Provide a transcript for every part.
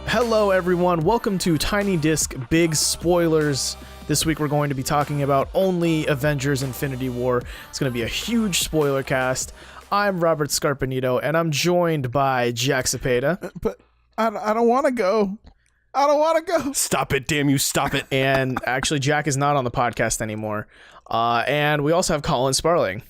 Hello everyone, welcome to Tiny Disc Big Spoilers. This week we're going to be talking about only Avengers Infinity War. It's going to be a huge spoiler cast. I'm Robert Scarpanito, and I'm joined by Jack Cepeda. But I don't want to go. I don't want to go. Stop it, damn you, stop it. And actually, Jack is not on the podcast anymore. And we also have Colin Sparling.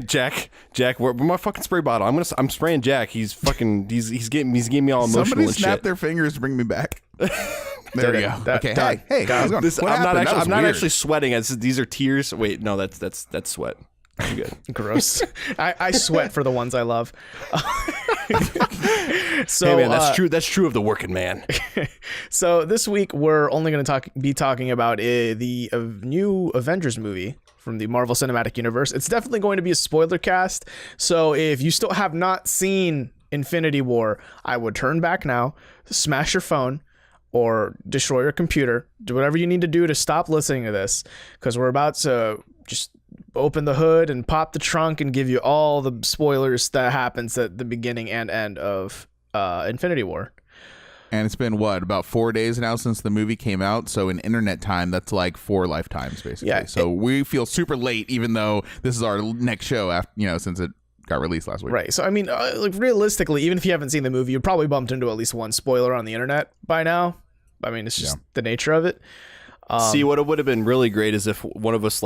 Jack, where's my fucking spray bottle? I'm spraying Jack. He's getting me all emotional. Somebody and snap shit. their fingers to bring me back. There we go. Okay, hey, how's it going? I'm not actually sweating. These are tears. Wait, no, that's sweat. I'm good. Gross. I sweat for the ones I love. So, hey man, that's true. That's true of the working man. So this week we're only going to be talking about the new Avengers movie from the Marvel Cinematic Universe. It's definitely going to be a spoiler cast. So if you still have not seen Infinity War, I would turn back now, smash your phone, or destroy your computer. Do whatever you need to do to stop listening to this, because we're about to just open the hood and pop the trunk and give you all the spoilers that happens at the beginning and end of Infinity War. And it's been, about 4 days now since the movie came out? So in internet time, that's like 4 lifetimes, basically. Yeah, so we feel super late, even though this is our next show after, since it got released last week. Right. So, I mean, like realistically, even if you haven't seen the movie, you probably bumped into at least one spoiler on the internet by now. I mean, it's just the nature of it. See, what it would have been really great is if one of us,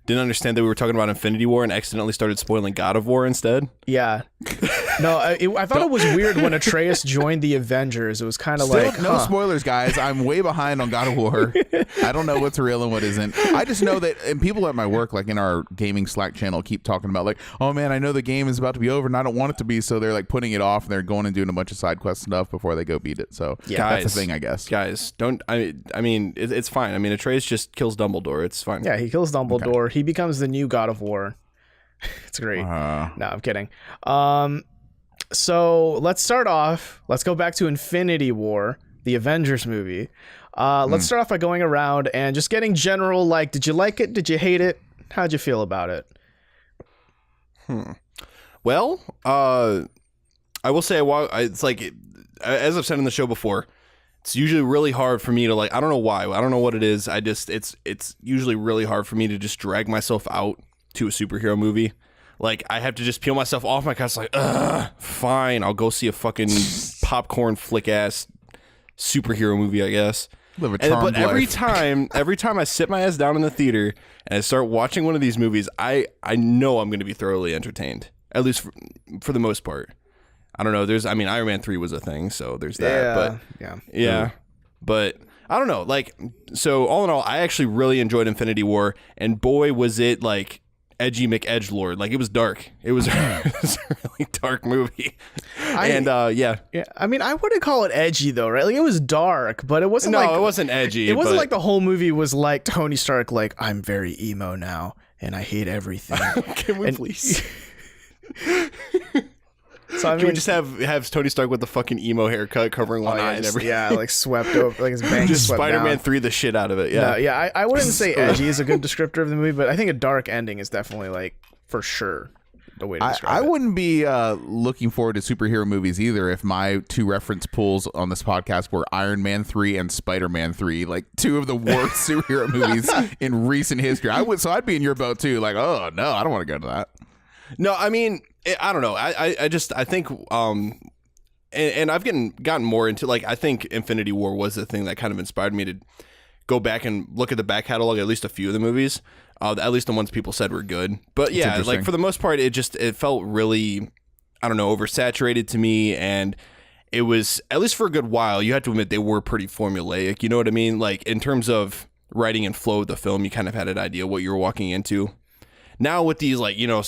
didn't understand that we were talking about Infinity War and accidentally started spoiling God of War instead. Yeah. No, I thought it was weird when Atreus joined the Avengers. It was kind of like... No spoilers, guys. I'm way behind on God of War. I don't know what's real and what isn't. I just know that, and people at my work, in our gaming Slack channel, keep talking about, oh man, I know the game is about to be over and I don't want it to be, so they're, putting it off and they're going and doing a bunch of side quest stuff before they go beat it. So that's the thing, I guess. Guys, don't... I mean, it's fine. I mean, Atreus just kills Dumbledore. It's fine. Yeah, he kills Dumbledore. Okay. He becomes the new God of War. It's great. No, I'm kidding. So let's start off. Let's go back to Infinity War, the Avengers movie. Let's start off by going around and just getting general, did you like it? Did you hate it? How'd you feel about it? Well, I will say, it's as I've said in the show before, it's usually really hard for me to I don't know why. I don't know what it is. It's usually really hard for me to just drag myself out to a superhero movie. I have to just peel myself off my couch. Fine, I'll go see a fucking popcorn flick ass superhero movie, I guess. But every time I sit my ass down in the theater and I start watching one of these movies, I know I'm going to be thoroughly entertained, at least for the most part. I don't know. Iron Man 3 was a thing, so there's that. Yeah. But I don't know. So all in all, I actually really enjoyed Infinity War, and boy, was it edgy McEdgelord. It was dark. It was a really dark movie. Yeah. I mean, I wouldn't call it edgy though, right? It was dark, but it wasn't. No, it wasn't edgy. It wasn't the whole movie was Tony Stark. I'm very emo now, and I hate everything. Can we please? So Can we just have Tony Stark with the fucking emo haircut covering one eye and everything? Yeah, swept over, his bangs just swept Spider-Man down. 3 the shit out of it. Yeah, no, yeah. I wouldn't say edgy is a good descriptor of the movie, but I think a dark ending is definitely for sure the way to describe it. I wouldn't be looking forward to superhero movies either if my 2 reference pools on this podcast were Iron Man 3 and Spider-Man 3, 2 of the worst superhero movies in recent history. I'd be in your boat too. Oh no, I don't want to go to that. No, I mean, I don't know. I think, and I've gotten more into, I think Infinity War was the thing that kind of inspired me to go back and look at the back catalog, at least a few of the movies, at least the ones people said were good. But yeah, for the most part, it felt really, I don't know, oversaturated to me. And it was, at least for a good while, you had to admit they were pretty formulaic. You know what I mean? In terms of writing and flow of the film, you kind of had an idea what you were walking into. Now with these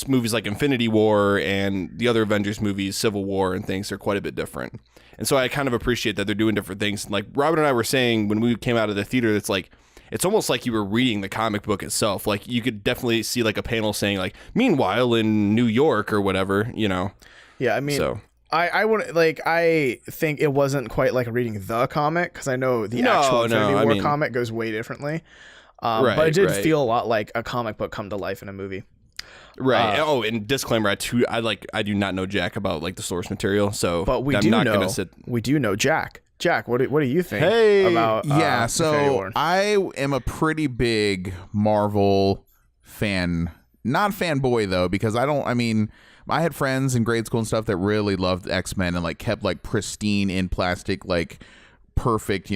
movies like Infinity War and the other Avengers movies, Civil War and things, they're quite a bit different. And so I kind of appreciate that they're doing different things. Robert and I were saying when we came out of the theater, it's almost like you were reading the comic book itself. You could definitely see a panel saying meanwhile in New York or whatever, Yeah, I mean, so. I would I think it wasn't quite reading the comic, because I know the actual Infinity War comic goes way differently. But it did feel a lot like a comic book come to life in a movie. Right. And disclaimer, I do not know jack about like the source material, so But we I'm do not know gonna sit. we do know Jack. Jack, what do you think about Yeah, Infinity so War? I am a pretty big Marvel fan. Not fanboy though, because I had friends in grade school and stuff that really loved X-Men and like kept like pristine in plastic, like perfect,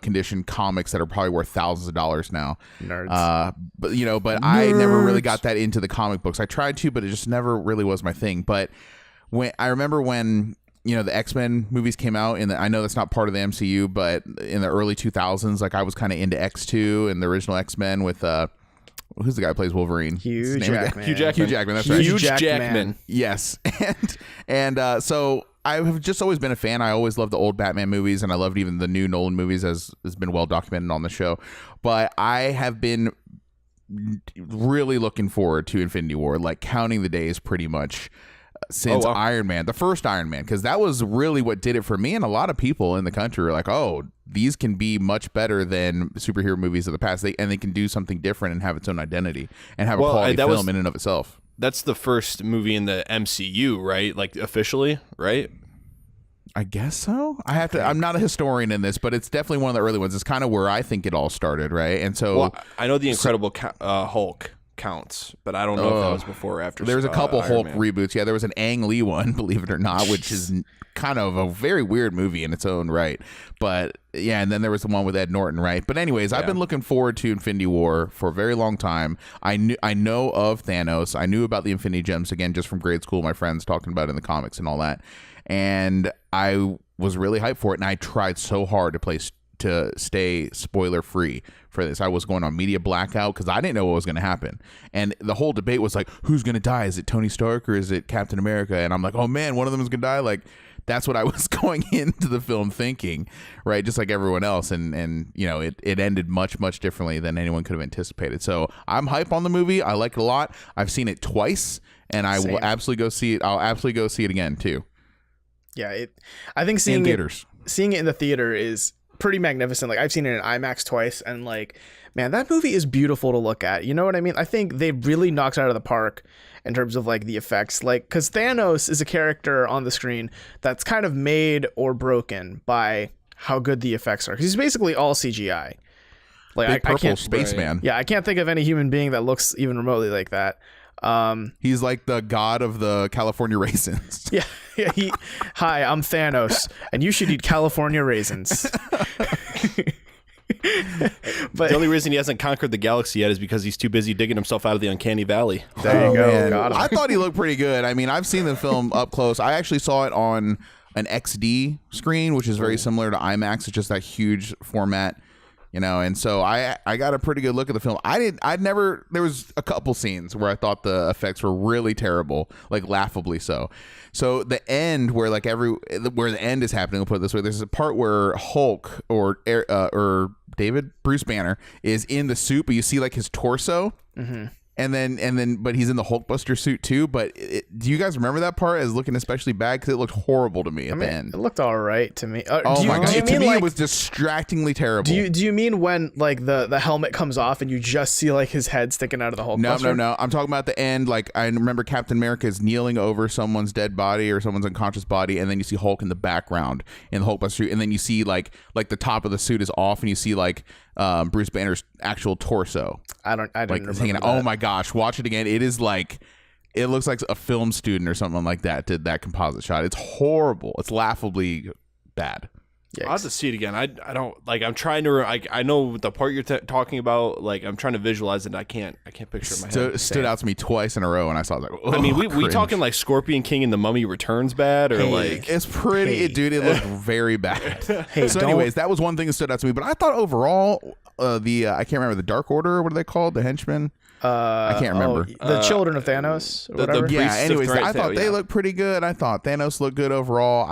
condition comics that are probably worth thousands of dollars now. Nerds. But I never really got that into the comic books. I tried to, but it just never really was my thing. But I remember when the X-Men movies came out, and I know that's not part of the MCU, but in the early 2000s, like I was kind of into X2 and the original X-Men with who's the guy who plays Wolverine? Hugh Jackman. Hugh Jackman. That's right. Hugh Jackman. Jackman. Yes, and so I have just always been a fan. I always loved the old Batman movies, and I loved even the new Nolan movies, as has been well documented on the show. But I have been really looking forward to Infinity War, like counting the days pretty much since Iron Man, the first Iron Man, because that was really what did it for me. And a lot of people in the country were like, oh, these can be much better than superhero movies of the past. They can do something different and have its own identity and have a quality film in and of itself. That's the first movie in the MCU, right? Like officially, right? I guess so. I'm not a historian in this, but it's definitely one of the early ones. It's kind of where I think it all started, right? And so I know the Incredible Hulk counts, but I don't know if that was before or after. There's a couple Iron Hulk Man. reboots. Yeah, there was an Ang Lee one, believe it or not, which is kind of a very weird movie in its own right. But yeah, and then there was the one with Ed Norton, right? But anyways, I've been looking forward to Infinity War for a very long time. I know of Thanos. I knew about the Infinity Gems again just from grade school. My friends talking about it in the comics and all that, and I was really hyped for it. And I tried so hard to stay spoiler free for this. I was going on media blackout because I didn't know what was going to happen. And the whole debate was like, who's going to die? Is it Tony Stark or is it Captain America? And I'm like, oh man, one of them is going to die. Like, that's what I was going into the film thinking, right? Just like everyone else. And it ended much, much differently than anyone could have anticipated. So I'm hype on the movie. I like it a lot. I've seen it twice, and I will absolutely go see it. I'll absolutely go see it again too. Yeah, I think seeing it in the theater is pretty magnificent. Like I've seen it in IMAX twice, and like, man, that movie is beautiful to look at. You know what I mean? I think they really knocked it out of the park in terms of like the effects, like because Thanos is a character on the screen that's kind of made or broken by how good the effects are, because he's basically all CGI. Like Big I can't spaceman. Yeah, I can't think of any human being that looks even remotely like that. He's like the god of the California raisins. Yeah. Hi, I'm Thanos, and you should eat California raisins. But the only reason he hasn't conquered the galaxy yet is because he's too busy digging himself out of the uncanny valley. There you go. Man. Got him. I thought he looked pretty good. I mean, I've seen the film up close. I actually saw it on an XD screen, which is very similar to IMAX. It's just that huge format. And so I got a pretty good look at the film. There was a couple scenes where I thought the effects were really terrible, like laughably so. So the end where where the end is happening, I'll put it this way, there's a part where Hulk or Bruce Banner is in the suit, but you see like his torso. Mm-hmm. And then, but he's in the Hulkbuster suit too. But do you guys remember that part as looking especially bad? Because it looked horrible to me at the end. It looked all right to me. Oh my god! To me, it was distractingly terrible. Do you mean when like the helmet comes off and you just see like his head sticking out of the Hulkbuster? No. I'm talking about the end. Like I remember Captain America is kneeling over someone's dead body or someone's unconscious body, and then you see Hulk in the background in the Hulkbuster suit, and then you see like the top of the suit is off, and you see like Bruce Banner's actual torso. I didn't remember that. Oh my gosh, watch it again. It is like, it looks like a film student or something like that did that composite shot. It's horrible. It's laughably bad. Yikes. I'll have to see it again. I don't like. I'm trying to. I know the part you're talking about. Like I'm trying to visualize it. And I can't picture it in my head. Stood out to me twice in a row, and I saw it. Like, I mean, we talking like Scorpion King and the Mummy Returns bad, or like it's pretty, dude. It looked very bad. So, anyways, that was one thing that stood out to me. But I thought overall, I can't remember the Dark Order. What are they called? The henchmen. I can't remember. The children of Thanos. Or whatever. Anyways, I thought they looked pretty good. I thought Thanos looked good overall.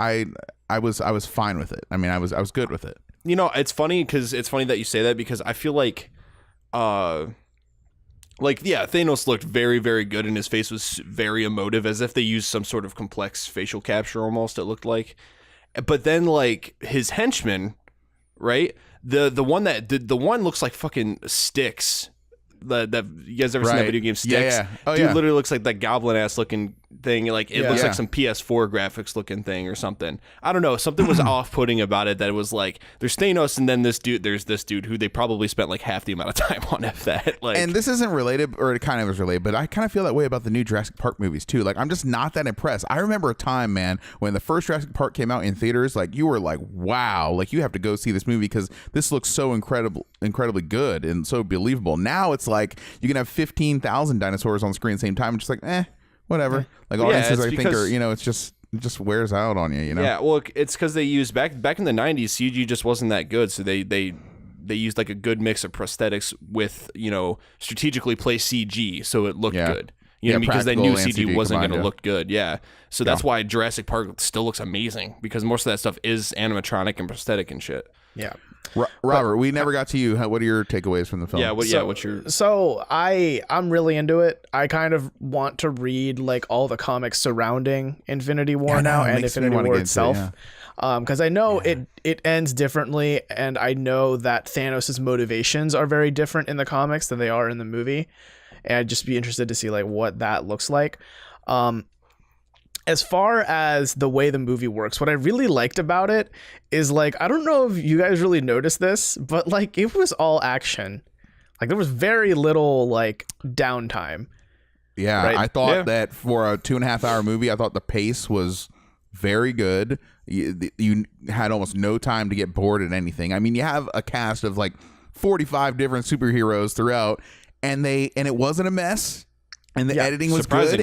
I was fine with it. I mean, I was good with it. It's funny because it's funny that you say that, because I feel like, Thanos looked very, very good, and his face was very emotive, as if they used some sort of complex facial capture almost. It looked like, but then like his henchmen, right? The one looks like fucking sticks. that you guys ever seen that Right. video game Sticks? Yeah. Oh, Dude yeah. literally looks like that goblin ass looking thing. Like it looks Yeah. like some PS4 graphics looking thing or something. I don't know. Something was off putting about it. That it was like there's Thanos and then there's this dude who they probably spent like half the amount of time on. If that like. And this isn't related, or it kind of is related, but I kind of feel that way about the new Jurassic Park movies too. Like, I'm just not that impressed. I remember a time, man, when the first Jurassic Park came out in theaters, like you were like, wow, like you have to go see this movie because this looks so incredibly good and so believable. Now it's like you can have 15,000 dinosaurs on screen at the same time, and just like, whatever. Like audiences, I think are, it just wears out on you, Yeah, well, it's because they used back in the 90s, CG just wasn't that good, so they used like a good mix of prosthetics with strategically placed CG, so it looked good. Because they knew CG wasn't going to look good. Yeah, so that's why Jurassic Park still looks amazing, because most of that stuff is animatronic and prosthetic and shit. Yeah. Robert, we never got to you. What are your takeaways from the film? Yeah, what's your? So I'm really into it. I kind of want to read like all the comics surrounding Infinity War now and Infinity War itself, because I know it ends differently, and I know that Thanos' motivations are very different in the comics than they are in the movie, and I'd just be interested to see like what that looks like. As far as the way the movie works, what I really liked about it is like, I don't know if you guys really noticed this, but like it was all action. Like there was very little like downtime. Yeah, right? I thought that for a 2.5 hour movie, I thought the pace was very good. You had almost no time to get bored at anything. I mean, you have a cast of like 45 different superheroes throughout, and it wasn't a mess. And the editing was good,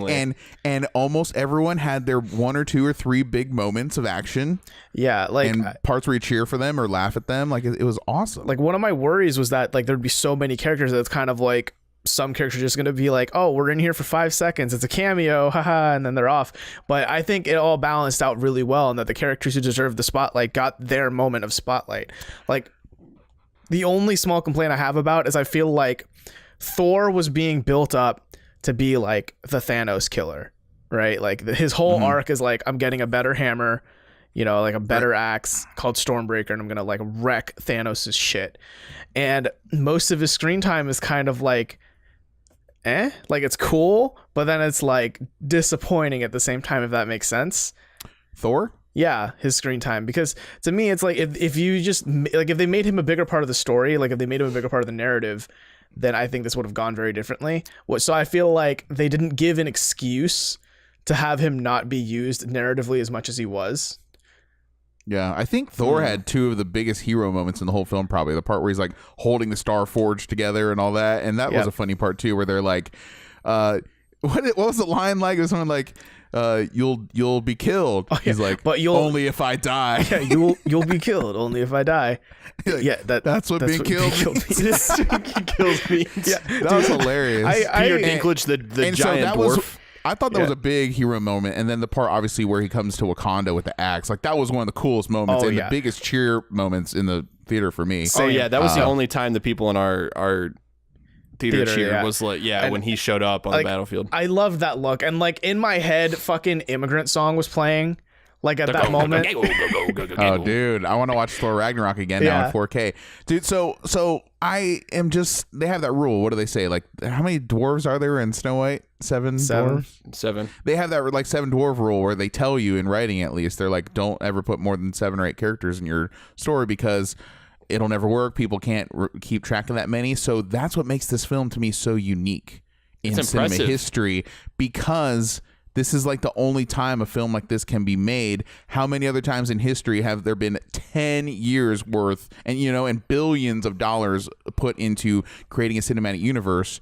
and almost everyone had their 1 or 2 or 3 big moments of action. Yeah, like and parts where you cheer for them or laugh at them. Like it was awesome. Like one of my worries was that like there'd be so many characters that it's kind of like some characters are just going to be like, oh, we're in here for 5 seconds. It's a cameo, haha, and then they're off. But I think it all balanced out really well, and that the characters who deserved the spotlight got their moment of spotlight. Like the only small complaint I have about is I feel like Thor was being built up to be like the Thanos killer, right? Like his whole arc is like, I'm getting a better hammer, like a better axe called Stormbreaker, and I'm gonna like wreck Thanos' shit. And most of his screen time is kind of like, like it's cool, but then it's like disappointing at the same time, if that makes sense. Thor? Yeah, his screen time, because to me it's like if you just like if they made him a bigger part of the story, like if they made him a bigger part of the narrative, then I think this would have gone very differently. So I feel like they didn't give an excuse to have him not be used narratively as much as he was. Yeah, I think Thor had 2 of the biggest hero moments in the whole film, probably. The part where he's like holding the Star Forge together and all that. And that was a funny part too, where they're like, what was the line like? It was something like, you'll be killed. Oh, yeah. He's like, but you'll only if I die. Yeah, you'll be killed only if I die. Yeah, that's what being killed means. Kills me. Yeah, that was hilarious. Peter Dinklage, the giant dwarf. I thought that was a big hero moment, and then the part obviously where he comes to Wakanda with the axe, like that was one of the coolest moments and the biggest cheer moments in the theater for me. Oh yeah, that was the only time the people in our theater cheered was like, when he showed up on the battlefield. I loved that look, and like in my head, fucking Immigrant Song was playing. Like at that moment. Oh, dude, I want to watch Thor Ragnarok again now in 4K. Dude, so I am just, they have that rule. What do they say? Like, how many dwarves are there in Snow White? 7 dwarves? 7. They have that like 7 dwarf rule where they tell you in writing, at least, they're like, don't ever put more than 7 or 8 characters in your story because it'll never work. People can't keep track of that many. So that's what makes this film to me so unique in cinema history, because this is like the only time a film like this can be made. How many other times in history have there been 10 years worth and billions of dollars put into creating a cinematic universe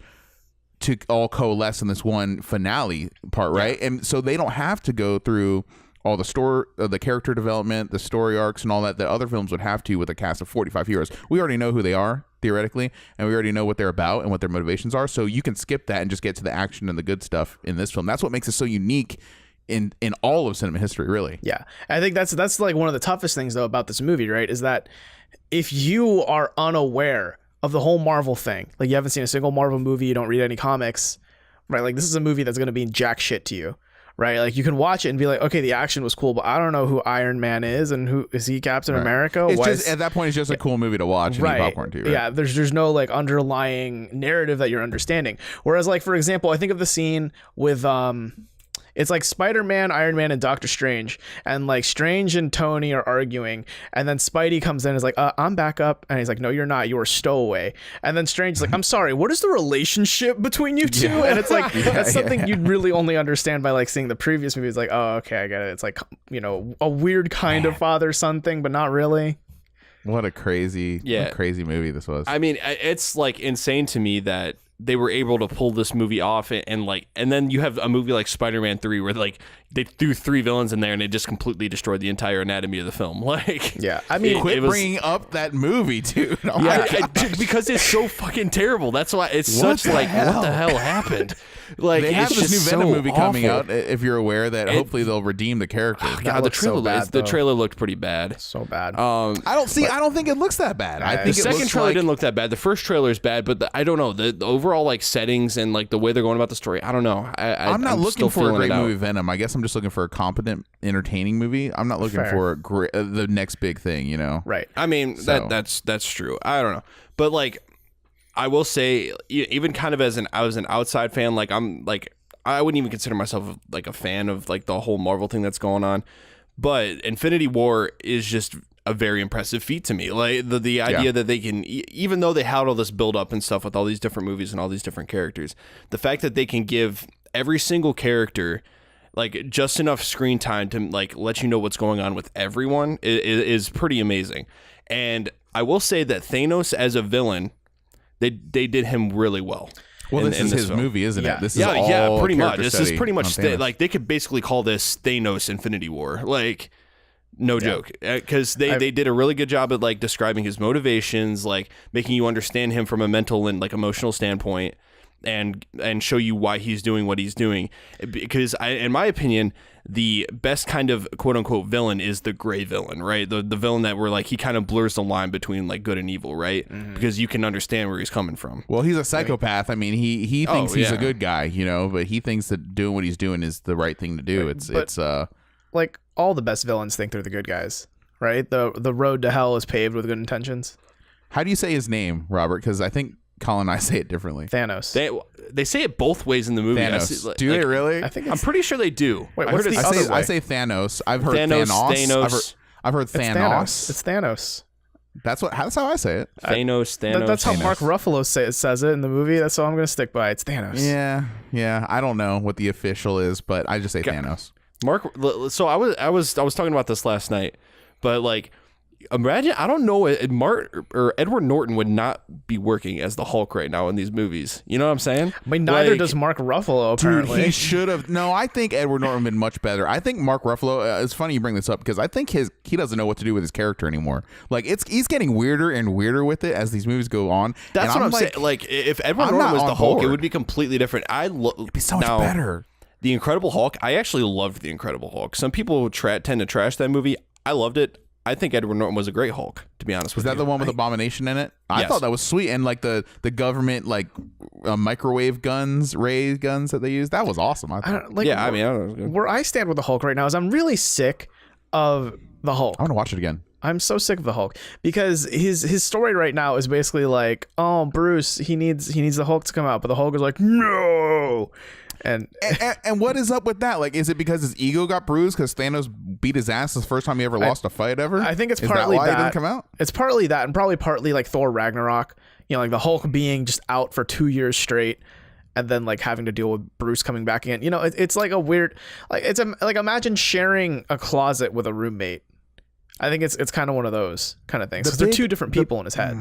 to all coalesce in this one finale part, right? And so they don't have to go through all the character development, the story arcs, and all that other films would have to with a cast of 45 heroes. We already know who they are, theoretically, and we already know what they're about and what their motivations are. So you can skip that and just get to the action and the good stuff in this film. That's what makes it so unique in all of cinema history, really. Yeah, I think that's like one of the toughest things though about this movie, right? Is that if you are unaware of the whole Marvel thing, like you haven't seen a single Marvel movie, you don't read any comics, right? Like this is a movie that's going to mean jack shit to you. right? Like you can watch it and be like, okay, the action was cool, but I don't know who Iron Man is and who is he Captain America? It's just at that point it's just a cool movie to watch and eat popcorn too, right? Yeah, there's no like underlying narrative that you're understanding. Whereas like for example, I think of the scene with it's like Spider-Man, Iron Man, and Doctor Strange. And like Strange and Tony are arguing. And then Spidey comes in and is like, I'm back up. And he's like, no, you're not. You were stowaway. And then Strange's like, I'm sorry, what is the relationship between you two? And it's like, that's something you'd really only understand by like seeing the previous movie. It's like, oh, okay, I get it. It's like, you know, a weird kind of father-son thing, but not really. What a crazy movie this was. I mean, it's like insane to me that they were able to pull this movie off and then you have a movie like Spider-Man 3 where like they threw 3 villains in there and it just completely destroyed the entire anatomy of the film. Like, yeah, I mean, quit bringing up that movie, dude. Oh because it's so fucking terrible. That's why it's such like, what the hell happened? Like, they have it's this new just Venom so movie awful. coming out. If you're aware that hopefully they'll redeem the character. Oh, God, the trailer looked pretty bad. So bad. I don't think it looks that bad. I think the second trailer didn't look that bad. The first trailer is bad, but I don't know the overall like settings and like the way they're going about the story. I don't know. I'm not looking for a great movie, Venom. I guess I'm just looking for a competent, entertaining movie. I'm not looking for the next big thing. You know, right? I mean, that's true. I don't know, but like I will say, even kind of as an outside fan, like I wouldn't even consider myself like a fan of like the whole Marvel thing that's going on, but Infinity War is just a very impressive feat to me. Like the idea that they can, even though they had all this build up and stuff with all these different movies and all these different characters, the fact that they can give every single character like just enough screen time to like let you know what's going on with everyone is pretty amazing. And I will say that Thanos as a villain, they did him really well. Well, this is his movie, isn't it? This is pretty much. This is pretty much Thanos. like they could basically call this Thanos Infinity War. Like, no joke, because they did a really good job at like describing his motivations, like making you understand him from a mental and like emotional standpoint, and show you why he's doing what he's doing. Because in my opinion, the best kind of quote unquote villain is the gray villain, right? The villain that where like he kind of blurs the line between like good and evil, right? Mm-hmm. Because you can understand where he's coming from. Well, he's a psychopath. I mean, he thinks he's a good guy, you know, but he thinks that doing what he's doing is the right thing to do. Right. It's like all the best villains think they're the good guys, right? The road to hell is paved with good intentions. How do you say his name, Robert? Because I think Colin and I say it differently. Thanos. They say it both ways in the movie. Thanos. Do they really? I think I'm pretty sure they do. Wait, what's the other way? I say Thanos. I've heard Thanos. I've heard Thanos. It's Thanos. That's how I say it. Thanos. That's how Thanos. Mark Ruffalo says it in the movie. That's all I'm going to stick by. It's Thanos. Yeah. I don't know what the official is, but I just say Thanos. Mark. So I was talking about this last night, but like, imagine, I don't know, Edward Norton would not be working as the Hulk right now in these movies. You know what I'm saying? I mean, neither does Mark Ruffalo, apparently. Dude, he should have. No, I think Edward Norton been much better. I think Mark Ruffalo, it's funny you bring this up because I think he doesn't know what to do with his character anymore. Like, he's getting weirder and weirder with it as these movies go on. That's what I'm saying. Like, if Edward Norton was the Hulk, it would be completely different. It'd be so much better. The Incredible Hulk, I actually loved The Incredible Hulk. Some people tend to trash that movie. I loved it. I think Edward Norton was a great Hulk, to be honest with you. Was that the one with Abomination in it? I thought that was sweet. And like the government like microwave guns, ray guns that they used, that was awesome. I don't know. Where I stand with the Hulk right now is I'm really sick of the Hulk. I want to watch it again. I'm so sick of the Hulk because his story right now is basically like, oh, Bruce, he needs the Hulk to come out, but the Hulk is like, no. And what is up with that? Like, is it because his ego got bruised because Thanos beat his ass the first time he ever lost a fight ever? I think it's partly that. Why that. He didn't come out? It's partly that, and probably partly like Thor Ragnarok. You know, like the Hulk being just out for 2 years straight, and then like having to deal with Bruce coming back again. You know, it's like a weird, like like imagine sharing a closet with a roommate. I think it's kind of one of those kind of things. They're two different people in his head.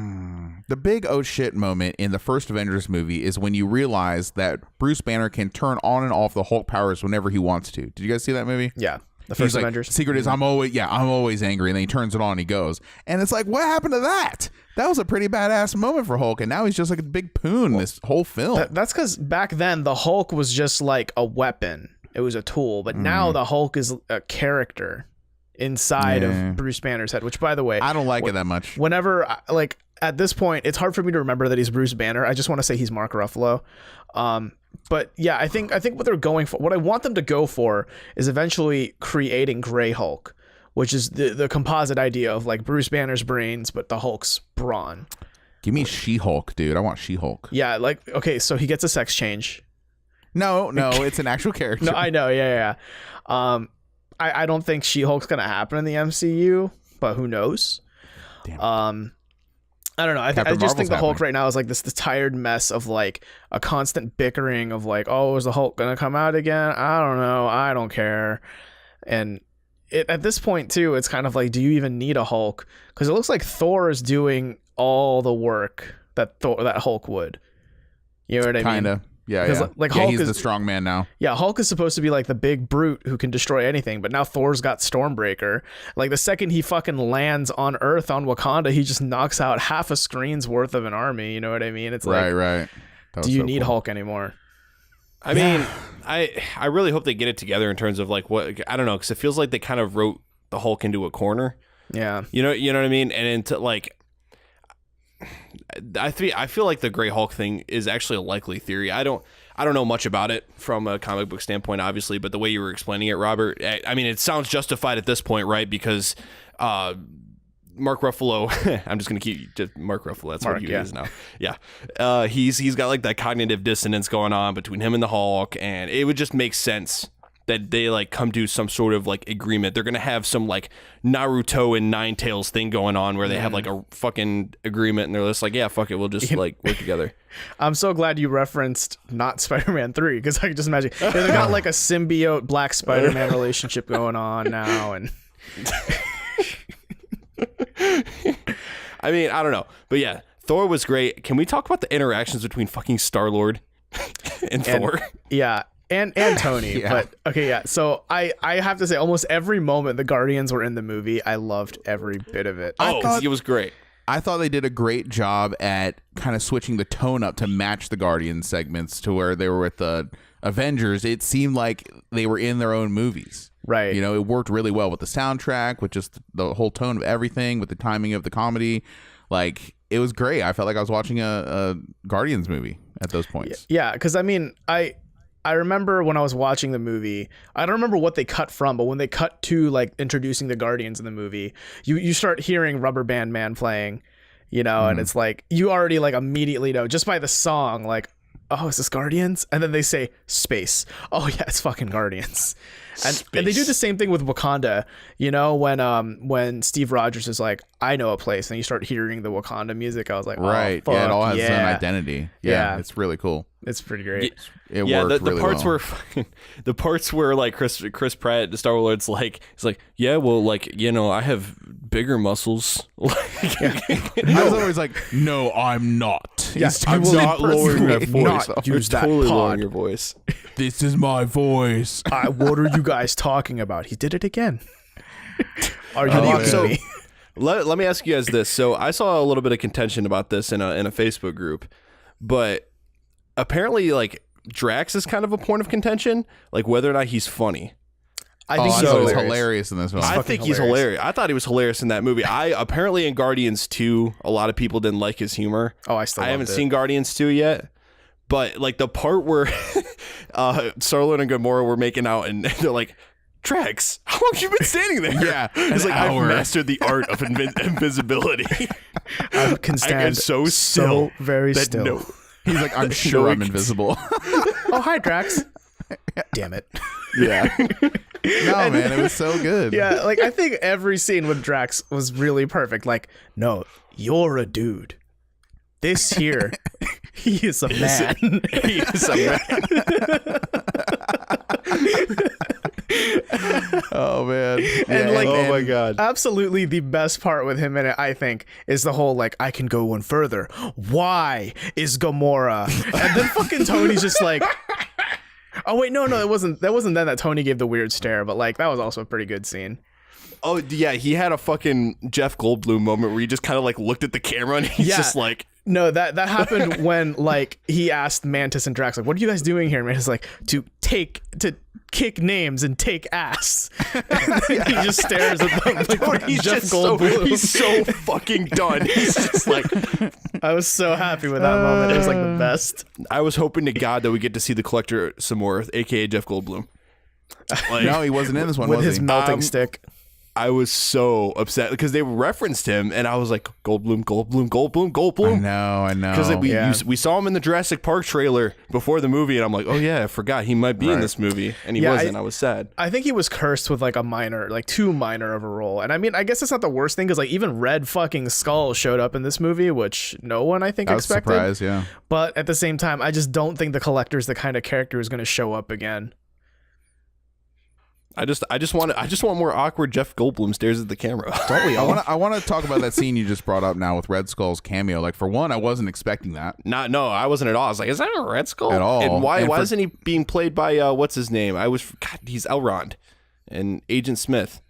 The big oh shit moment in the first Avengers movie is when you realize that Bruce Banner can turn on and off the Hulk powers whenever he wants to. Did you guys see that movie? Yeah. The first Avengers. Secret is I'm always angry, and then he turns it on and he goes. And it's like, what happened to that? That was a pretty badass moment for Hulk, and now he's just like a big poon this whole film. That's because back then the Hulk was just like a weapon. It was a tool. But now the Hulk is a character inside of Bruce Banner's head, which, by the way, I don't like it that much. Whenever, like, at this point, it's hard for me to remember that he's Bruce Banner. I just want to say he's Mark Ruffalo. But yeah, I think what they're going for, what I want them to go for, is eventually creating Grey Hulk, which is the composite idea of like Bruce Banner's brains, but the Hulk's brawn. Give me She-Hulk, dude. I want She-Hulk. Yeah, like, okay, so he gets a sex change. No, it's an actual character. No, I know, yeah. I don't think She-Hulk's gonna happen in the MCU, but who knows? Damn. I don't know. I just Marvel's think the Hulk happening. right now is like this tired mess of like a constant bickering of like, oh, is the Hulk gonna come out again? I don't know. I don't care. And at this point too, it's kind of like, do you even need a Hulk? Because it looks like Thor is doing all the work that Hulk would. You know what I mean? Kinda. Yeah. Like Hulk he's is the strong man now. Yeah, Hulk is supposed to be like the big brute who can destroy anything, but now Thor's got Stormbreaker. Like the second he fucking lands on Earth on Wakanda, he just knocks out half a screen's worth of an army. You know what I mean? It's like, Right. Do you need Hulk anymore? I mean, I really hope they get it together in terms of like what, I don't know, because it feels like they kind of wrote the Hulk into a corner. Yeah, you know what I mean. And into like, I feel like the Grey Hulk thing is actually a likely theory. I don't know much about it from a comic book standpoint, obviously, but the way you were explaining it, Robert, I mean, it sounds justified at this point, right? Because Mark Ruffalo, I'm just gonna keep just Mark Ruffalo. That's what he is now. Yeah, he's got like that cognitive dissonance going on between him and the Hulk, and it would just make sense that they like come to some sort of like agreement. They're gonna have some like Naruto and Nine Tails thing going on where they have like a fucking agreement, and they're just like, yeah, fuck it, we'll just like work together. I'm so glad you referenced not Spider-Man 3, because I can just imagine they got like a symbiote Black Spider-Man relationship going on now, and I mean, I don't know, but yeah, Thor was great. Can we talk about the interactions between fucking Star-Lord and Thor? Yeah. And Tony. Yeah. But okay, yeah. So I have to say, almost every moment the Guardians were in the movie, I loved every bit of it. It was great. I thought they did a great job at kind of switching the tone up to match the Guardians segments to where they were with the Avengers. It seemed like they were in their own movies. Right. You know, it worked really well with the soundtrack, with just the whole tone of everything, with the timing of the comedy. Like, it was great. I felt like I was watching a Guardians movie at those points. Yeah, because I mean, I remember when I was watching the movie, I don't remember what they cut from, but when they cut to like introducing the Guardians in the movie, you start hearing Rubber Band Man playing, you know, and it's like, you already like immediately know just by the song, like, oh, is this Guardians? And then they say space. Oh yeah, it's fucking Guardians. And they do the same thing with Wakanda, you know, when Steve Rogers is like, I know a place, and you start hearing the Wakanda music. I was like, right. Oh, fuck, yeah, it all has its own identity. Yeah, it's really cool. It's pretty great. It worked the really parts well. were fucking, the parts where like Chris Pratt, the Star Lord's like, he's like, yeah, well, like, you know, I have bigger muscles. I was always like, no, I'm not. Yes, I'm not lowering my my voice. voice. Use that totally pod. lowering your voice. This is my voice. What are you guys talking about? He did it again. Are you Oh, mocking man. So me? let me ask you guys this. So I saw a little bit of contention about this in a Facebook group, but apparently like Drax is kind of a point of contention, like whether or not he's funny. I think I he's thought he was hilarious. hilarious in this film. I think he's hilarious. I thought he was hilarious in that movie. I apparently in Guardians 2, a lot of people didn't like his humor. Oh, I still I haven't loved it. seen Guardians 2 yet, but like the part where Star-Lord and Gamora were making out and they're like, Drax, how long have you been standing there? Yeah, It's an like, hour. I've mastered the art of invisibility. I can stand get so still very that still. no- He's like, I'm sure I'm invisible. Oh, hi, Drax. Damn it. Yeah. No, man, it was so good. Yeah, like I think every scene with Drax was really perfect. Like, no, you're a dude. This here, he is a man. He is a man. Oh man. And like, Oh my God. absolutely the best part with him in it, I think, is the whole like, I can go one further. Why is Gamora? And then fucking Tony's just like, oh wait, no, it wasn't. That wasn't then that Tony gave the weird stare, but like that was also a pretty good scene. Oh yeah, he had a fucking Jeff Goldblum moment where he just kind of like looked at the camera and he's Yeah. just like, No, that happened when like he asked Mantis and Drax like, "What are you guys doing here?" And Mantis is like, to kick names and take ass." He just stares at them like he's Jeff just Goldblum. he's so fucking done. He's just like, I was so happy with that moment. It was like the best. I was hoping to God that we get to see the Collector some more, aka Jeff Goldblum. Like, No, he wasn't in this one, With was his he? melting stick. I was so upset because they referenced him, and I was like, Goldblum, Goldblum, Goldblum, Goldblum. I know. Because we saw him in the Jurassic Park trailer before the movie, and I'm like, oh yeah, I forgot he might be in this movie, and he wasn't. I was sad. I think he was cursed with like too minor of a role. And I mean, I guess it's not the worst thing because like even Red fucking Skull showed up in this movie, which no one I think I was expected. surprised, yeah. But at the same time, I just don't think the Collector's the kind of character who's going to show up again. I just want more awkward Jeff Goldblum stares at the camera. Don't we all? I want to talk about that scene you just brought up now with Red Skull's cameo. Like, for one, I wasn't expecting that. No, I wasn't at all. I was like, is that a Red Skull? At all. And why And isn't he being played by what's his name? He's Elrond and Agent Smith.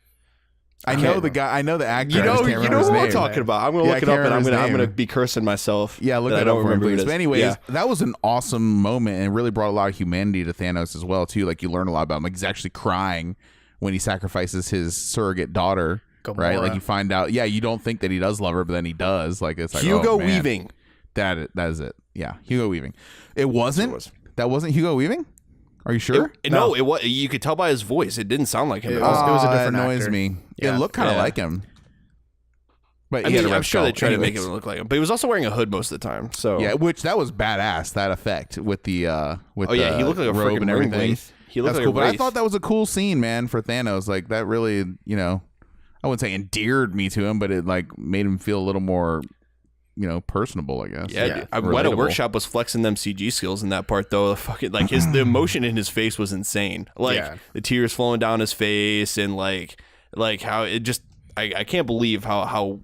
I know the guy. I know the actor. You I know just can't remember his who I'm name. talking about. I'm gonna Yeah, look I it up, can't and I'm remember his gonna name. be cursing myself. Yeah, look that it I up don't for him, remember who it please. is. But anyways, Yeah. that was an awesome moment and really brought a lot of humanity to Thanos as well, too. Like, you learn a lot about him. Like, he's actually crying when he sacrifices his surrogate daughter. Gamora. Right? Like, you find out, you don't think that he does love her, but then he does. Like, it's like, Hugo oh, man. Weaving. That is it. Yeah, Hugo Weaving. It wasn't? was. That wasn't Hugo Weaving? Are you sure? No, it was. You could tell by his voice. It didn't sound like him. It at was- all. it was a different That annoys actor. me. Yeah. It looked kind of Yeah. like him. But I he had mean, a I'm red sure they skull. tried to make Anyways. him look like him, but he was also wearing a hood most of the time. So Yeah, which that was badass. That effect with the he looked like a robe freaking and everything. wraith. He looked That's like cool. a But I wraith. thought that was a cool scene, man, for Thanos. Like, that really, I wouldn't say endeared me to him, but it like made him feel a little more, personable, I guess. Yeah, Weta Relatable. Workshop was flexing them CG skills in that part, though. Fucking like the emotion in his face was insane. Like the tears flowing down his face, and like how it just I can't believe how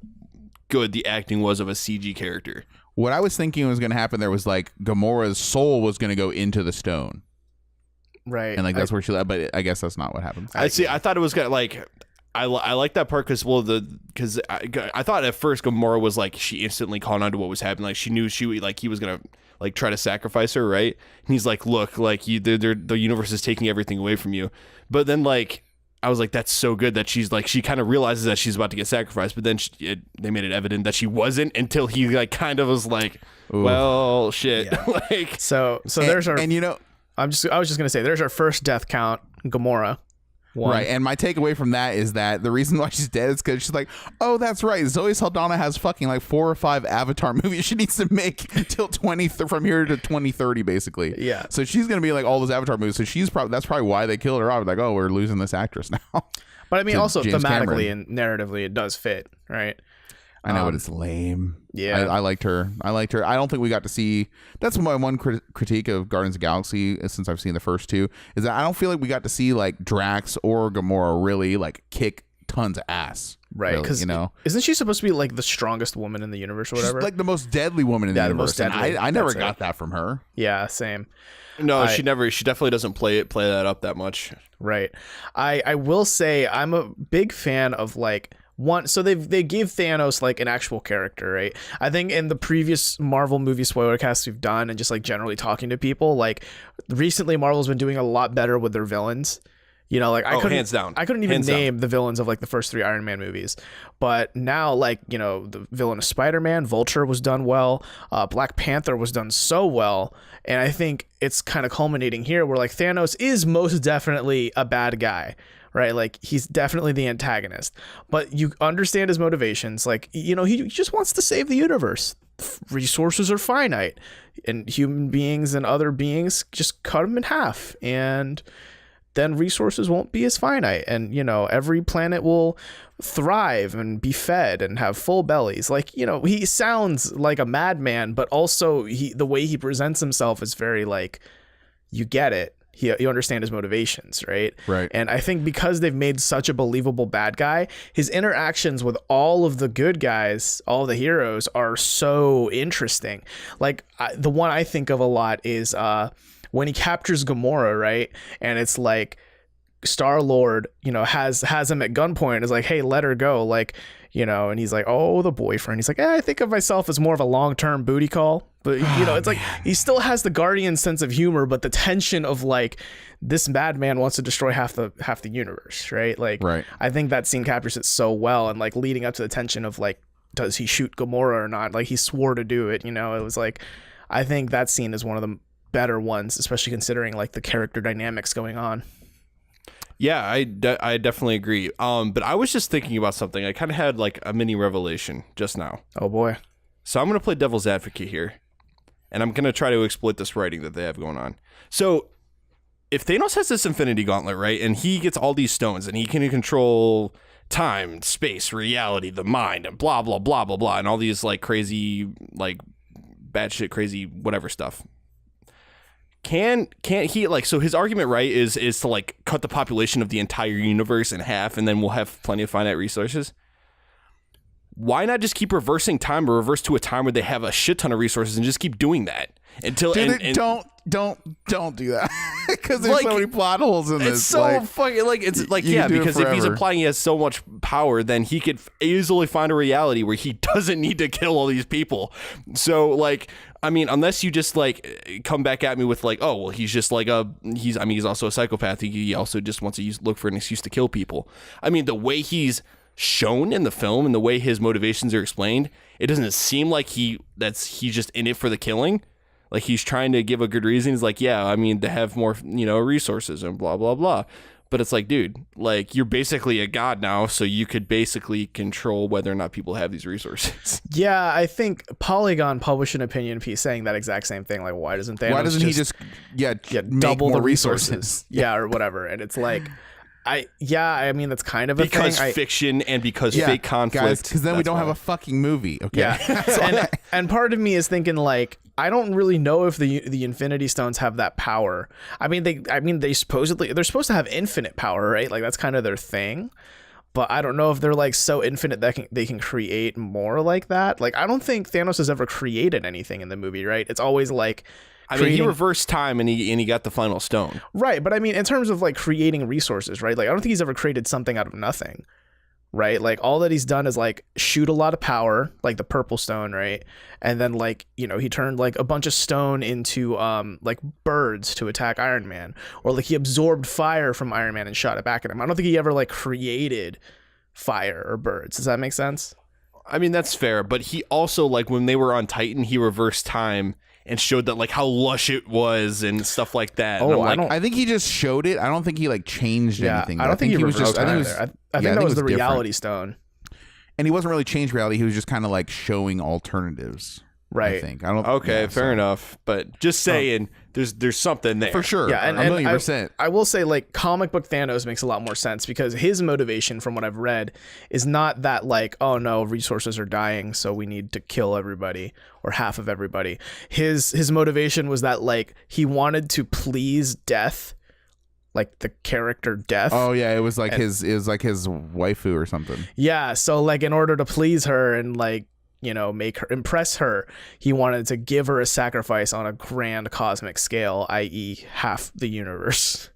good the acting was of a CG character. What I was thinking was going to happen there was like Gamora's soul was going to go into the stone, Right. and like that's where she left. But I guess that's not what happened. I thought it was gonna like. I like that part because I thought at first Gamora was like she instantly caught on to what was happening, like she knew he was gonna like try to sacrifice her, right? And he's like, look, like the universe is taking everything away from you. But then like I was like, that's so good that she's like she kind of realizes that she's about to get sacrificed, but then they made it evident that she wasn't until he like kind of was like, well, shit, Yeah. like So there's our. And I was just gonna say there's our first death count, Gamora. One. Right, and my takeaway from that is that the reason why she's dead is because she's like, oh, that's right, Zoe Saldana has fucking like 4 or 5 Avatar movies she needs to make till from here to 2030, basically. Yeah. So she's gonna be like all those Avatar movies. So that's probably why they killed her off. Like, oh, we're losing this actress now. But I mean, to also James thematically Cameron. and narratively, it does fit, right? I know, but it's lame. Yeah. I liked her. I don't think we got to see. That's my one critique of Guardians of the Galaxy since I've seen the first two is that I don't feel like we got to see like Drax or Gamora really like kick tons of ass. Right, really, because isn't she supposed to be like the strongest woman in the universe or whatever? She's like the most deadly woman in the Yeah, the universe. most deadly. And I never That's got it. that from her. Yeah, same. no, she definitely doesn't play that up that much. Right. I will say I'm a big fan of like one. So they gave Thanos like an actual character, right? I think in the previous Marvel movie spoiler casts we've done and just like generally talking to people, like recently Marvel's been doing a lot better with their villains. Like hands down. I couldn't even Hands down. name the villains of like the first 3 Iron Man movies, but now like the villain of Spider-Man, Vulture was done well, Black Panther was done so well, and I think it's kind of culminating here where like Thanos is most definitely a bad guy, right? Like he's definitely the antagonist, but you understand his motivations. Like he just wants to save the universe. Resources are finite, and human beings and other beings just cut them in half, and then resources won't be as finite, and every planet will thrive and be fed and have full bellies. Like he sounds like a madman, but also the way he presents himself is very like you get it. You understand his motivations, right? Right. And I think because they've made such a believable bad guy, his interactions with all of the good guys, all the heroes, are so interesting. Like the one I think of a lot is when he captures Gamora, right? And it's like Star-Lord, has him at gunpoint. Is like, hey, let her go. Like, you know, and he's like, oh, the boyfriend. He's like, I think of myself as more of a long-term booty call. But, you know, it's like he still has the Guardian sense of humor, but the tension of like this madman wants to destroy half the universe, right? Like, Right. I think that scene captures it so well, and like leading up to the tension of like, does he shoot Gamora or not? Like he swore to do it, you know. It was like, I think that scene is one of the better ones, especially considering like the character dynamics going on. Yeah, I definitely agree. But I was just thinking about something. I kind of had like a mini revelation just now. Oh boy. So I'm going to play devil's advocate here, and I'm going to try to exploit this writing that they have going on. So if Thanos has this Infinity Gauntlet, right, and he gets all these stones, and he can control time, space, reality, the mind, and blah, blah, blah, blah, blah, and all these like crazy, like batshit crazy whatever stuff. Can't he, like, so his argument, right, is to like cut the population of the entire universe in half, and then we'll have plenty of finite resources? Why not just keep reversing time, or reverse to a time where they have a shit ton of resources, and just keep doing that until don't do that because there's Like, so many plot holes in this. it's so like, fucking like it's like, you yeah, can do it because if he's forever. implying he has so much power, then he could easily find a reality where he doesn't need to kill all these people. So like, I mean, unless you just like come back at me with like, oh well, he's just like he's also a psychopath. He also just wants to look for an excuse to kill people. I mean, the way he's shown in the film and the way his motivations are explained, it doesn't seem like he's just in it for the killing. Like he's trying to give a good reason. He's like, yeah, I mean, to have more, you know, resources and blah, blah, blah. But it's like, dude, like you're basically a god now, so you could basically control whether or not people have these resources. Yeah, I think Polygon published an opinion piece saying that exact same thing. Like, why doesn't Thanos he just make double more the resources? Yeah, or whatever. And it's like, I mean, that's kind of a because thing. fiction and because fake conflict. Because then we don't have a fucking movie. Okay. Yeah, and part of me is thinking like, I don't really know if the Infinity Stones have that power. I mean, they're supposed to have infinite power, right? Like that's kind of their thing. But I don't know if they're like so infinite that they can create more like that. Like I don't think Thanos has ever created anything in the movie, right? It's always like, I mean, he reversed time and he got the final stone. Right, but I mean, in terms of like creating resources, right? Like I don't think he's ever created something out of nothing. Right, like all that he's done is like shoot a lot of power, like the purple stone, right? And then like, you know, he turned like a bunch of stone into like birds to attack Iron Man, or like he absorbed fire from Iron Man and shot it back at him. I don't think he ever like created fire or birds. Does that make sense? I mean, that's fair, but he also, like when they were on Titan, he reversed time and showed that like how lush it was and stuff like that. Oh, and I think he just showed it. I don't think he like changed anything. I don't think he was just. I think that was was the different. reality stone. And he wasn't really changed reality. He was just kind of like showing alternatives. Right. I think. I don't. Okay, yeah, fair enough. But just saying, there's something there for sure. Yeah, and a million percent. I will say, like, comic book Thanos makes a lot more sense because his motivation, from what I've read, is not that like, oh no, resources are dying, so we need to kill everybody or half of everybody. His motivation was that like he wanted to please Death, like the character Death. Oh yeah, it was like his waifu or something. Yeah, so like in order to please her and like, you know, impress her, he wanted to give her a sacrifice on a grand cosmic scale, i.e. half the universe.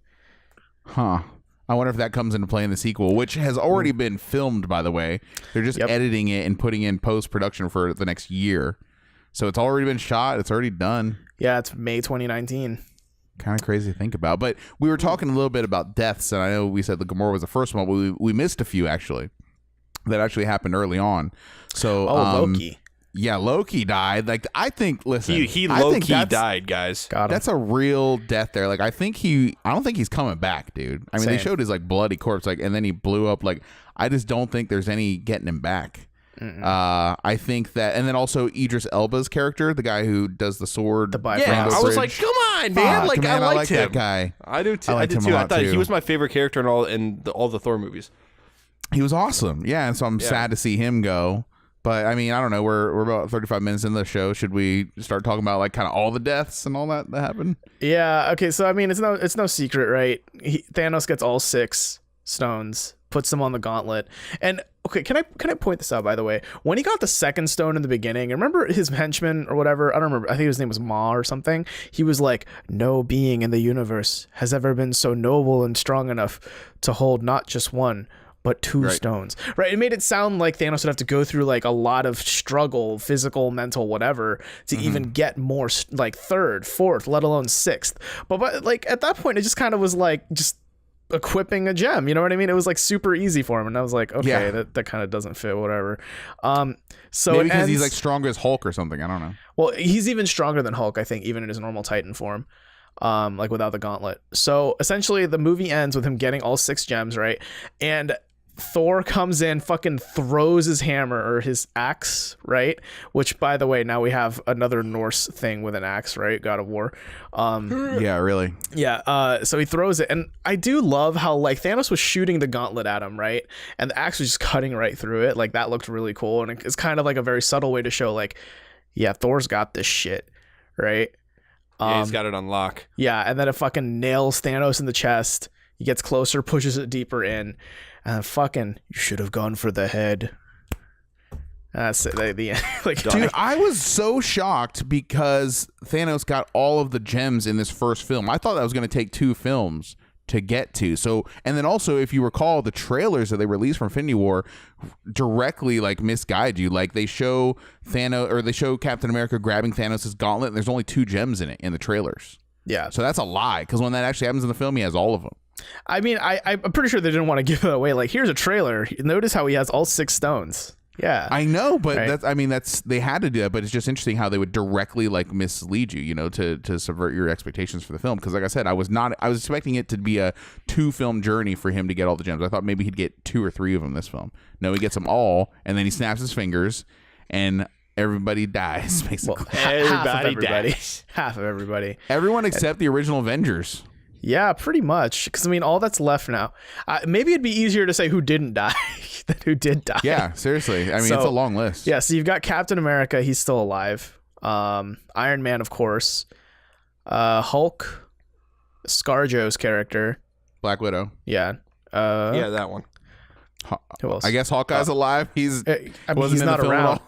Huh. I wonder if that comes into play in the sequel, which has already been filmed, by the way. They're just editing it and putting in post-production for the next year. So it's already been shot. It's already done. Yeah, it's May 2019. Kind of crazy to think about. But we were talking a little bit about deaths, and I know we said the Gamora was the first one, but we missed a few, actually, that actually happened early on. So, Loki. Yeah, Loki died. Like, I think, listen. He low-key died, guys. Got him. That's a real death there. Like, I don't think he's coming back, dude. I mean, they showed his, like, bloody corpse, like, and then he blew up. Like, I just don't think there's any getting him back. I think that, and then also Idris Elba's character, the guy who does the sword. Yeah, I was like, come on, man. Like, man, I liked him. that guy. I do too. I did liked him too. a I lot, thought too. he was my favorite character in all the Thor movies. He was awesome. Yeah, and so I'm sad to see him go. But I mean, I don't know. We're about 35 minutes into the show. Should we start talking about like kind of all the deaths and all that happened? Yeah. Okay. So I mean, it's no secret, right? Thanos gets all 6 stones, puts them on the gauntlet, and okay. Can I point this out, by the way? When he got the second stone in the beginning, remember his henchman or whatever? I don't remember. I think his name was Ma or something. He was like, "No being in the universe has ever been so noble and strong enough to hold not just one, but 2 stones, right? It made it sound like Thanos would have to go through like a lot of struggle, physical, mental, whatever, to even get more, like 3rd, 4th, let alone 6th. But like at that point, it just kind of was like just equipping a gem, you know what I mean? It was like super easy for him, and I was like, okay, that kind of doesn't fit, whatever. So maybe because he's like stronger as Hulk or something. I don't know. Well, he's even stronger than Hulk, I think, even in his normal Titan form. Like without the gauntlet. So essentially the movie ends with him getting all 6 gems, right? And Thor comes in, fucking throws his hammer or his axe, right? Which, by the way, now we have another Norse thing with an axe, right? God of War. Yeah, really. Yeah. So he throws it, and I do love how like Thanos was shooting the gauntlet at him, right? And the axe was just cutting right through it. Like that looked really cool, and it's kind of like a very subtle way to show like, yeah, Thor's got this shit, right? Yeah, he's got it on lock. Yeah, and then it fucking nails Thanos in the chest. He gets closer, pushes it deeper in, and fucking, you should have gone for the head. That's it. Like, dude, I was so shocked because Thanos got all of the gems in this first film. I thought that was going to take 2 films to get to. So, and then also, if you recall, the trailers that they released from Infinity War directly like misguide you. Like they show Thanos, or they show Captain America grabbing Thanos' gauntlet, and there's only 2 gems in it in the trailers. Yeah. So that's a lie, because when that actually happens in the film, he has all of them. I mean, I'm pretty sure they didn't want to give it away. Like, here's a trailer. Notice how he has all 6 stones. Yeah, I know, but right? They had to do that. But it's just interesting how they would directly like mislead you, you know, to subvert your expectations for the film. Because like I said, I was expecting it to be a 2-film journey for him to get all the gems. I thought maybe he'd get 2 or 3 of them this film. No, he gets them all, and then he snaps his fingers, and everybody dies. Basically, half of everybody. Everyone except the original Avengers. Yeah, pretty much. Because I mean, all that's left now. Maybe it'd be easier to say who didn't die than who did die. Yeah, seriously. I mean, it's a long list. Yeah, so you've got Captain America. He's still alive. Iron Man, of course. Hulk. ScarJo's character. Black Widow. Yeah. Yeah, that one. Who else? I guess Hawkeye's alive. He's he's not around.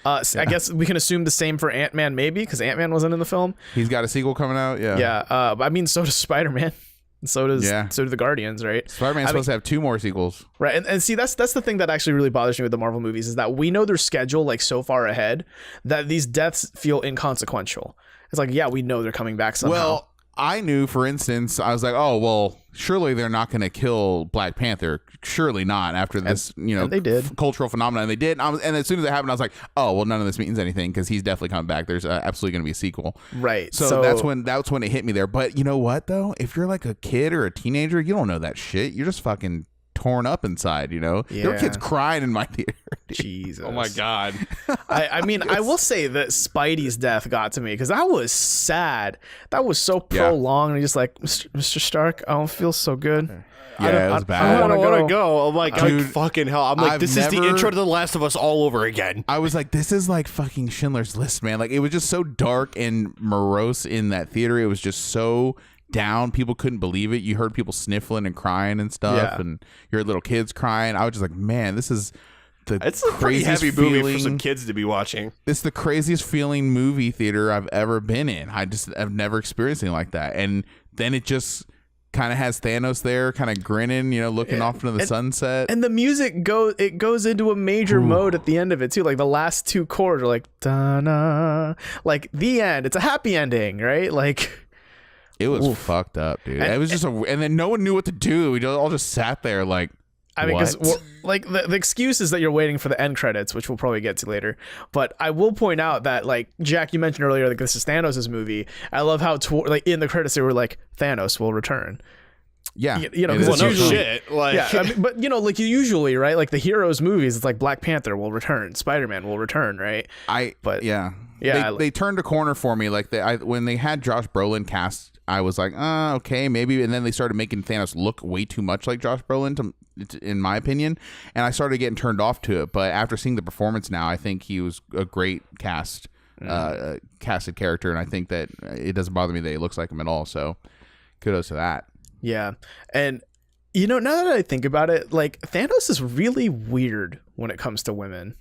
I guess we can assume the same for Ant-Man, maybe, because Ant-Man wasn't in the film. He's got a sequel coming out. Yeah. Yeah. I mean, so does Spider-Man. And so do the Guardians, right? Spider-Man's supposed to have 2 more sequels. Right. And see, that's the thing that actually really bothers me with the Marvel movies, is that we know their schedule like so far ahead that these deaths feel inconsequential. It's like, yeah, we know they're coming back somehow. Well, I knew, for instance, I was like, oh, well, surely they're not going to kill Black Panther. Surely not, after this, they did. Cultural phenomenon. They did. And as soon as it happened, I was like, oh, well, none of this means anything, because he's definitely coming back. There's absolutely going to be a sequel. Right. So that's when it hit me there. But you know what, though? If you're like a kid or a teenager, you don't know that shit. You're just fucking torn up inside, you know? Yeah. There were kids crying in my theater. Jesus. Oh my God. I mean, I will say that Spidey's death got to me, because that was sad. That was so prolonged. And just like, Mr. Stark, I don't feel so good. Yeah, it was bad. I don't want to go. I'm like, dude, fucking hell. I'm like, this is the intro to The Last of Us all over again. I was like, this is like fucking Schindler's List, man. Like, it was just so dark and morose in that theater. It was just so down. People couldn't believe it. You heard people sniffling and crying and stuff, and you heard little kids crying. I was just like, man, this is it's a pretty heavy movie for some kids to be watching. It's the craziest feeling movie theater I've ever been in. I've never experienced anything like that. And then it just kind of has Thanos there, kind of grinning, looking off into the sunset. And the music goes into a major mode at the end of it too. Like the last 2 chords are like da-na, like the end. It's a happy ending, right? Like it was fucked up, dude. It was just and then no one knew what to do. We all just sat there like. I mean, because like the excuse is that you're waiting for the end credits, which we'll probably get to later. But I will point out that, like, Jack, you mentioned earlier, like, this is Thanos' movie. I love how like in the credits they were like, Thanos will return. Yeah, because it's usually shit. Like, yeah, I mean, but like usually, right? Like the heroes movies, it's like Black Panther will return, Spider-Man will return, right? They turned a corner for me. Like when they had Josh Brolin cast, I was like, okay, maybe. And then they started making Thanos look way too much like Josh Brolin, in my opinion, and I started getting turned off to it. But after seeing the performance now, I think he was a great casted character, and I think that it doesn't bother me that he looks like him at all. So kudos to that. Yeah. And now that I think about it, like Thanos is really weird when it comes to women.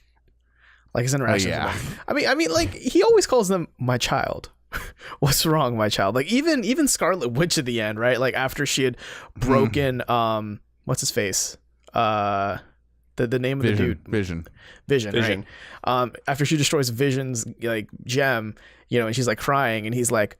Like his interactions with them. I mean like he always calls them my child. What's wrong, my child? Like even Scarlet Witch at the end, right? Like after she had broken what's his face? the name of the dude, Vision, Vision. right? After she destroys Vision's like gem, and she's like crying, and he's like,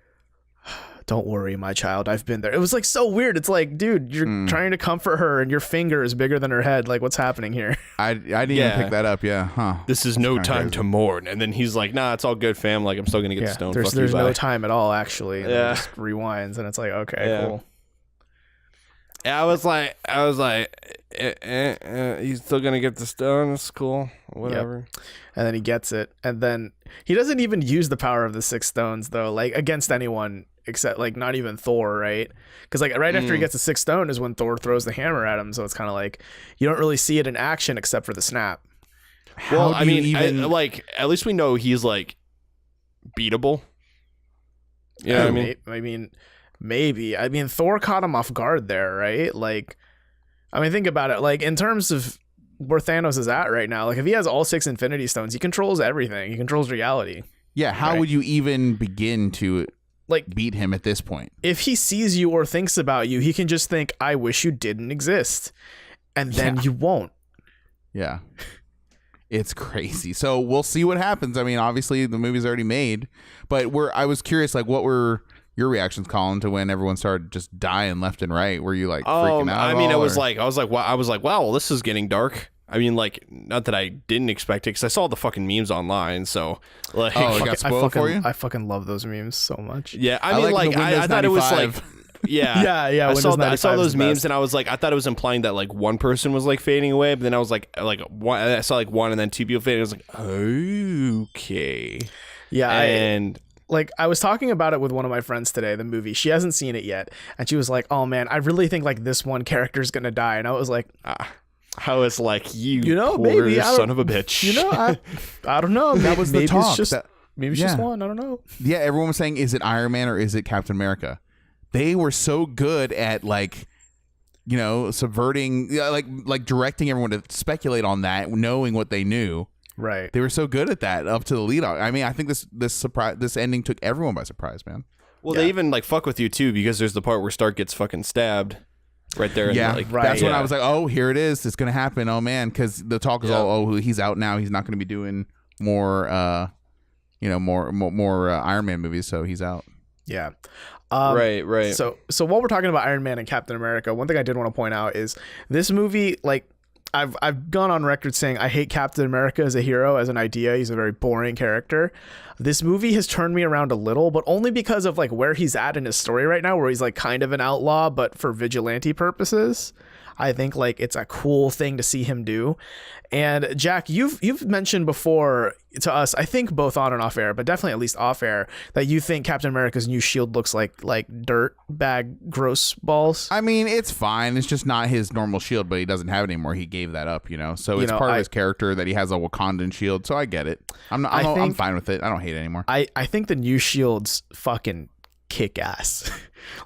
"Don't worry, my child, I've been there." It was like so weird. It's like, dude, you're trying to comfort her, and your finger is bigger than her head. Like, what's happening here? I didn't even pick that up. Yeah, huh? This is no time to mourn. And then he's like, "Nah, it's all good, fam. Like, I'm still gonna get the stone." There's no time at all, actually. And then it just rewinds, and it's like, okay, cool. Yeah, I was like, he's still gonna get the stone. It's cool, whatever. Yep. And then he gets it, and then he doesn't even use the power of the 6 stones though, like against anyone except like not even Thor, right? Because like right after he gets the 6th stone is when Thor throws the hammer at him. So it's kind of like you don't really see it in action except for the snap. Well, I mean, at least we know he's like beatable. You know what I mean? Maybe. I mean, Thor caught him off guard there, right? Like, I mean, think about it. Like, in terms of where Thanos is at right now, like, if he has all 6 Infinity Stones, he controls everything. He controls reality. Yeah, how would you even begin to like beat him at this point? If he sees you or thinks about you, he can just think, "I wish you didn't exist," and then you won't. Yeah. It's crazy. So we'll see what happens. I mean, obviously the movie's already made, but I was curious, like, what were your reactions, Colin, to when everyone started just dying left and right? Were you like freaking out? I mean, I was like, wow, this is getting dark. I mean, like, not that I didn't expect it, because I saw the fucking memes online. So, like, it got spoiled for you? I fucking love those memes so much. Yeah, I mean, like I thought it was like, yeah. I saw those memes, and I was like, I thought it was implying that like one person was like fading away, but then I was like one, I saw like one and then 2 people fading. I was like, okay, yeah, and. Like, I was talking about it with one of my friends today, the movie. She hasn't seen it yet. And she was like, "Oh, man, I really think, like, this one character's going to die." And I was like... I was like, you poor maybe, son of a bitch. I don't know. That was the talk. Maybe it's just one. I don't know. Yeah, everyone was saying, is it Iron Man or is it Captain America? They were so good at, like... subverting, like directing everyone to speculate on that, knowing what they knew. Right. They were so good at that up to the lead. I mean, I think this ending took everyone by surprise, man. Well, they even like fuck with you too, because there's the part where Stark gets fucking stabbed right there. Yeah, like, that's when I was like, oh, here it is. It's gonna happen. Oh man, because the talk is all, oh, he's out now. He's not gonna be doing more, more Iron Man movies, so he's out. Yeah. Right. So while we're talking about Iron Man and Captain America, one thing I did want to point out is this movie, like, I've gone on record saying I hate Captain America as a hero, as an idea. He's a very boring character. This movie has turned me around a little, but only because of like where he's at in his story right now, where he's like kind of an outlaw, but for vigilante purposes. I think like it's a cool thing to see him do. And Jack, you've mentioned before to us, I think both on and off air, but definitely at least off air, that you think Captain America's new shield looks like dirt bag gross balls. I mean, it's fine. It's just not his normal shield, but he doesn't have it anymore. He gave that up, so it's part of his character that he has a Wakandan shield. So I get it. I'm fine with it. I don't hate it anymore. I think the new shield's fucking kick ass.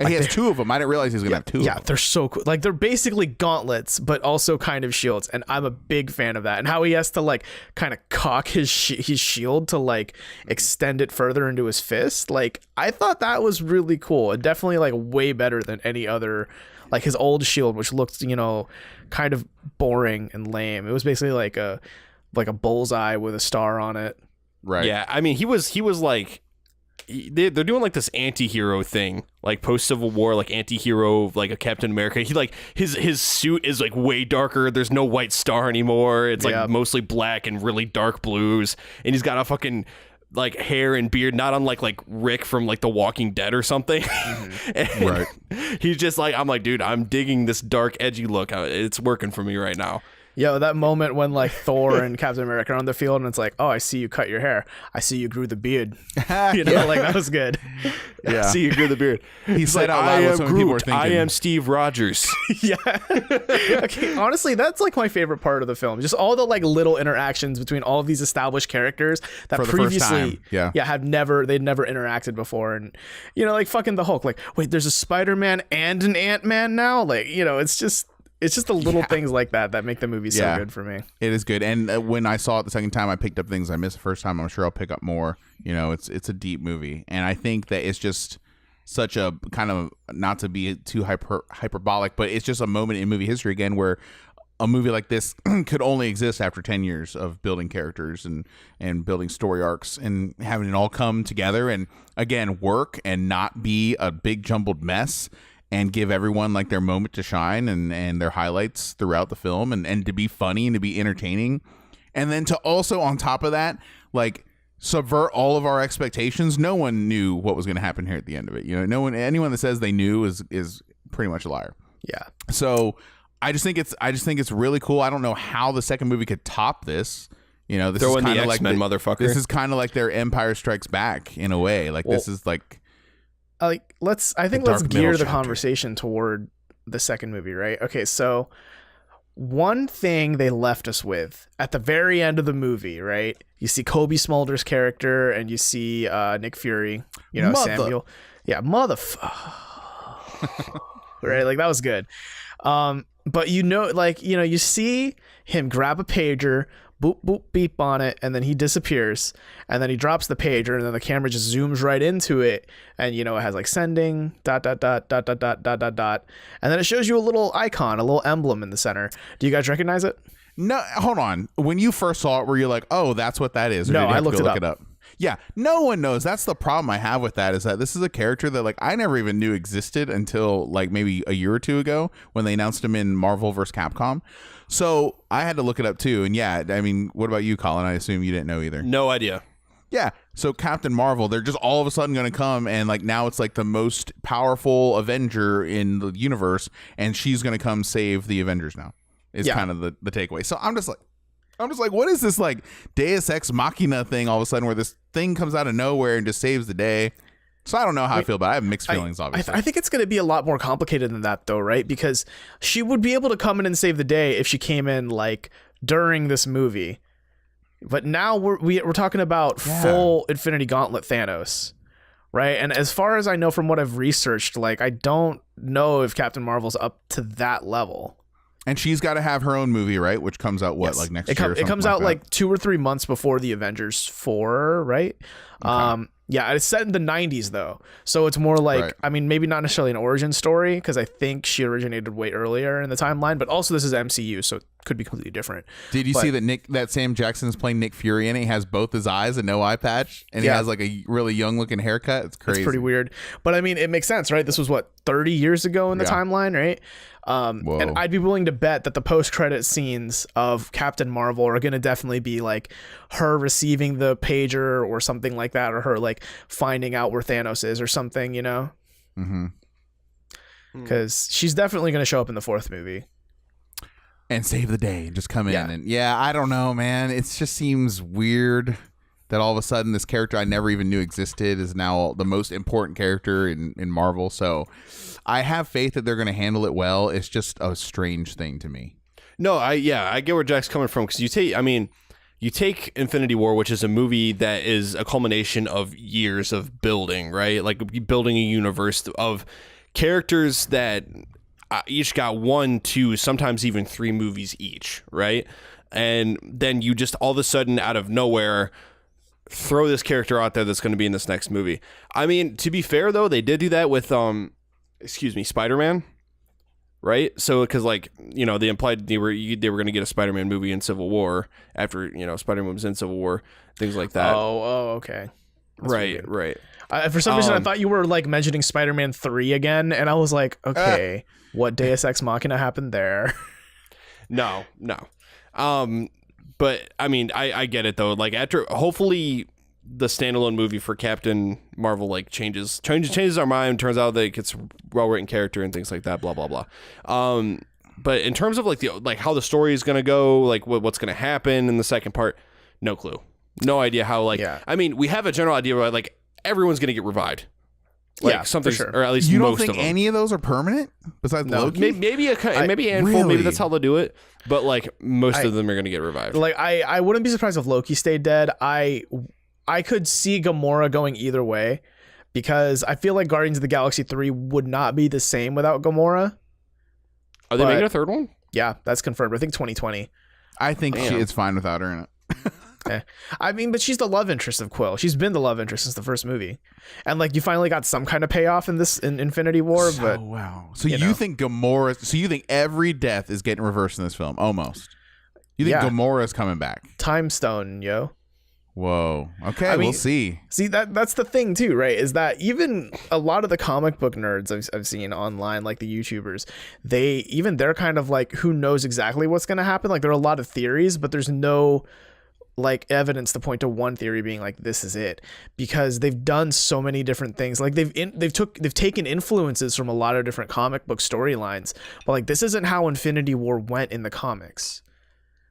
Like, he has 2 of them. I didn't realize he was gonna have 2 of them. Yeah, they're so cool. Like, they're basically gauntlets, but also kind of shields, and I'm a big fan of that. And how he has to like kind of cock his shield to like extend it further into his fist. Like, I thought that was really cool, and definitely like way better than any other, like his old shield, which looked kind of boring and lame. It was basically like a bullseye with a star on it. Right. Yeah, I mean, he was like. They're doing like this anti-hero thing, like post-Civil War, like anti-hero, like a Captain America. He like his suit is like way darker. There's no white star anymore. It's like mostly black and really dark blues. And he's got a fucking like hair and beard, not unlike like Rick from like The Walking Dead or something. Mm-hmm. Right. He's just like, I'm like, dude, I'm digging this dark, edgy look. It's working for me right now. Yo, that moment when like Thor and Captain America are on the field and it's like, "Oh, I see you cut your hair. I see you grew the beard." Like, that was good. Yeah. I see you grew the beard. He said out loud what so many people were thinking. I am Steve Rogers. Yeah. Okay, honestly, that's like my favorite part of the film. Just all the like little interactions between all of these established characters that for the previously they'd never interacted before. And like fucking the Hulk, like, wait, there's a Spider-Man and an Ant-Man now? Like, it's just the little things like that make the movie so good for me. It is good. And when I saw it the second time, I picked up things I missed the first time. I'm sure I'll pick up more. It's a deep movie. And I think that it's just such a kind of, not to be too hyperbolic, but it's just a moment in movie history again where a movie like this could only exist after 10 years of building characters and building story arcs and having it all come together and again work and not be a big jumbled mess and give everyone like their moment to shine and their highlights throughout the film and to be funny and to be entertaining. And then to also on top of that, like subvert all of our expectations. No one knew what was going to happen here at the end of it. You know, anyone that says they knew is pretty much a liar. Yeah. So I just think it's really cool. I don't know how the second movie could top this. You know, this Throw is in the kind of like X-Men, motherfucker. This is kind of like their Empire Strikes Back in a way. Like this is like let's gear the conversation toward the second movie, right? Okay, so one thing they left us with at the very end of the movie, right? You see Kobe Smolder's character and you see Nick Fury, you know, Samuel. Yeah, right? Like that was good. But you know, like, you know, you see him grab a pager, boop, boop, beep on it, and then he disappears. And then he drops the pager, and then the camera just zooms right into it. And, you know, it has like sending, ... And then it shows you a little icon, a little emblem in the center. Do you guys recognize it? No, hold on. When you first saw it, were you like, oh, that's what that is? Or No, did you I have to looked go it look up. Yeah, no one knows. That's the problem I have with that is that this is a character that like I never even knew existed until like maybe a year or two ago when they announced him in Marvel vs. Capcom. So I had to look it up too. And yeah, I mean, what about you, Colin? I assume you didn't know either. No idea. Yeah. So Captain Marvel, they're just all of a sudden going to come and like now it's like the most powerful Avenger in the universe and she's going to come save the Avengers now is kind of the takeaway. So I'm just like, what is this like Deus Ex Machina thing all of a sudden where this thing comes out of nowhere and just saves the day? So I don't know how I feel about it. I have mixed feelings, obviously. I think it's going to be a lot more complicated than that, though, right? Because she would be able to come in and save the day if she came in like during this movie. But now we're talking about full Infinity Gauntlet Thanos, right? And as far as I know from what I've researched, like I don't know if Captain Marvel's up to that level. And she's got to have her own movie, right? Which comes out like next year? It comes out like 2 or 3 months before the Avengers 4, right? Okay. Yeah, it's set in the 90s though, so it's more like I mean, maybe not necessarily an origin story because I think she originated way earlier in the timeline, but also this is MCU, so it could be completely different. Did you see that Sam Jackson's playing Nick Fury and he has both his eyes and no eye patch, and he has like a really young looking haircut? It's crazy. It's pretty weird, but I mean, it makes sense, right? This was what 30 years ago in the timeline, right? And I'd be willing to bet that the post-credit scenes of Captain Marvel are going to definitely be like her receiving the pager or something like that, or her like finding out where Thanos is or something, you know? Because she's definitely going to show up in the 4th movie. And save the day and just come in. And I don't know, man. It just seems weird that all of a sudden this character I never even knew existed is now the most important character in Marvel. So I have faith that they're going to handle it well. It's just a strange thing to me. No, I get where Jack's coming from because you take Infinity War, which is a movie that is a culmination of years of building, right? Like building a universe of characters that each got 1, 2, sometimes even 3 movies each, right? And then you just all of a sudden out of nowhere throw this character out there that's going to be in this next movie. I mean, to be fair though, they did do that with Spider-Man, right? So because like, you know, they implied they were going to get a Spider-Man movie in Civil War after, you know, Spider-Man was in Civil War, things like that. Oh, okay. That's right. For some reason I thought you were like mentioning Spider-Man 3 again, and I was like, okay, what Deus Ex Machina happened there? No. But I mean, I get it though. Like after, hopefully, the standalone movie for Captain Marvel like changes our mind. Turns out that it's well written character and things like that. Blah blah blah. But in terms of like how the story is gonna go, like what's gonna happen in the second part, no clue, no idea how. Like, I mean, we have a general idea about like everyone's gonna get revived. Like something, for sure. Or at least you don't most think of them. any of those are permanent besides Loki? Maybe a handful. Really? Maybe that's how they'll do it. But like most of them are going to get revived. Like I wouldn't be surprised if Loki stayed dead. I could see Gamora going either way because I feel like Guardians of the Galaxy 3 would not be the same without Gamora. Are they making a third one? Yeah, that's confirmed. I think 2020. I think it's fine without her in it. I mean, but she's the love interest of Quill. She's been the love interest since the first movie, and like you finally got some kind of payoff in Infinity War. But wow, so you think Gamora? So you think every death is getting reversed in this film? Almost. You think Gamora's coming back? Time Stone, yo. Whoa. Okay, we'll see. See, that's the thing too, right? Is that even a lot of the comic book nerds I've seen online, like the YouTubers, they're kind of like, who knows exactly what's going to happen? Like there are a lot of theories, but there's no like evidence to point to one theory being like, this is it, because they've done so many different things. Like they've taken influences from a lot of different comic book storylines, but like this isn't how Infinity War went in the comics.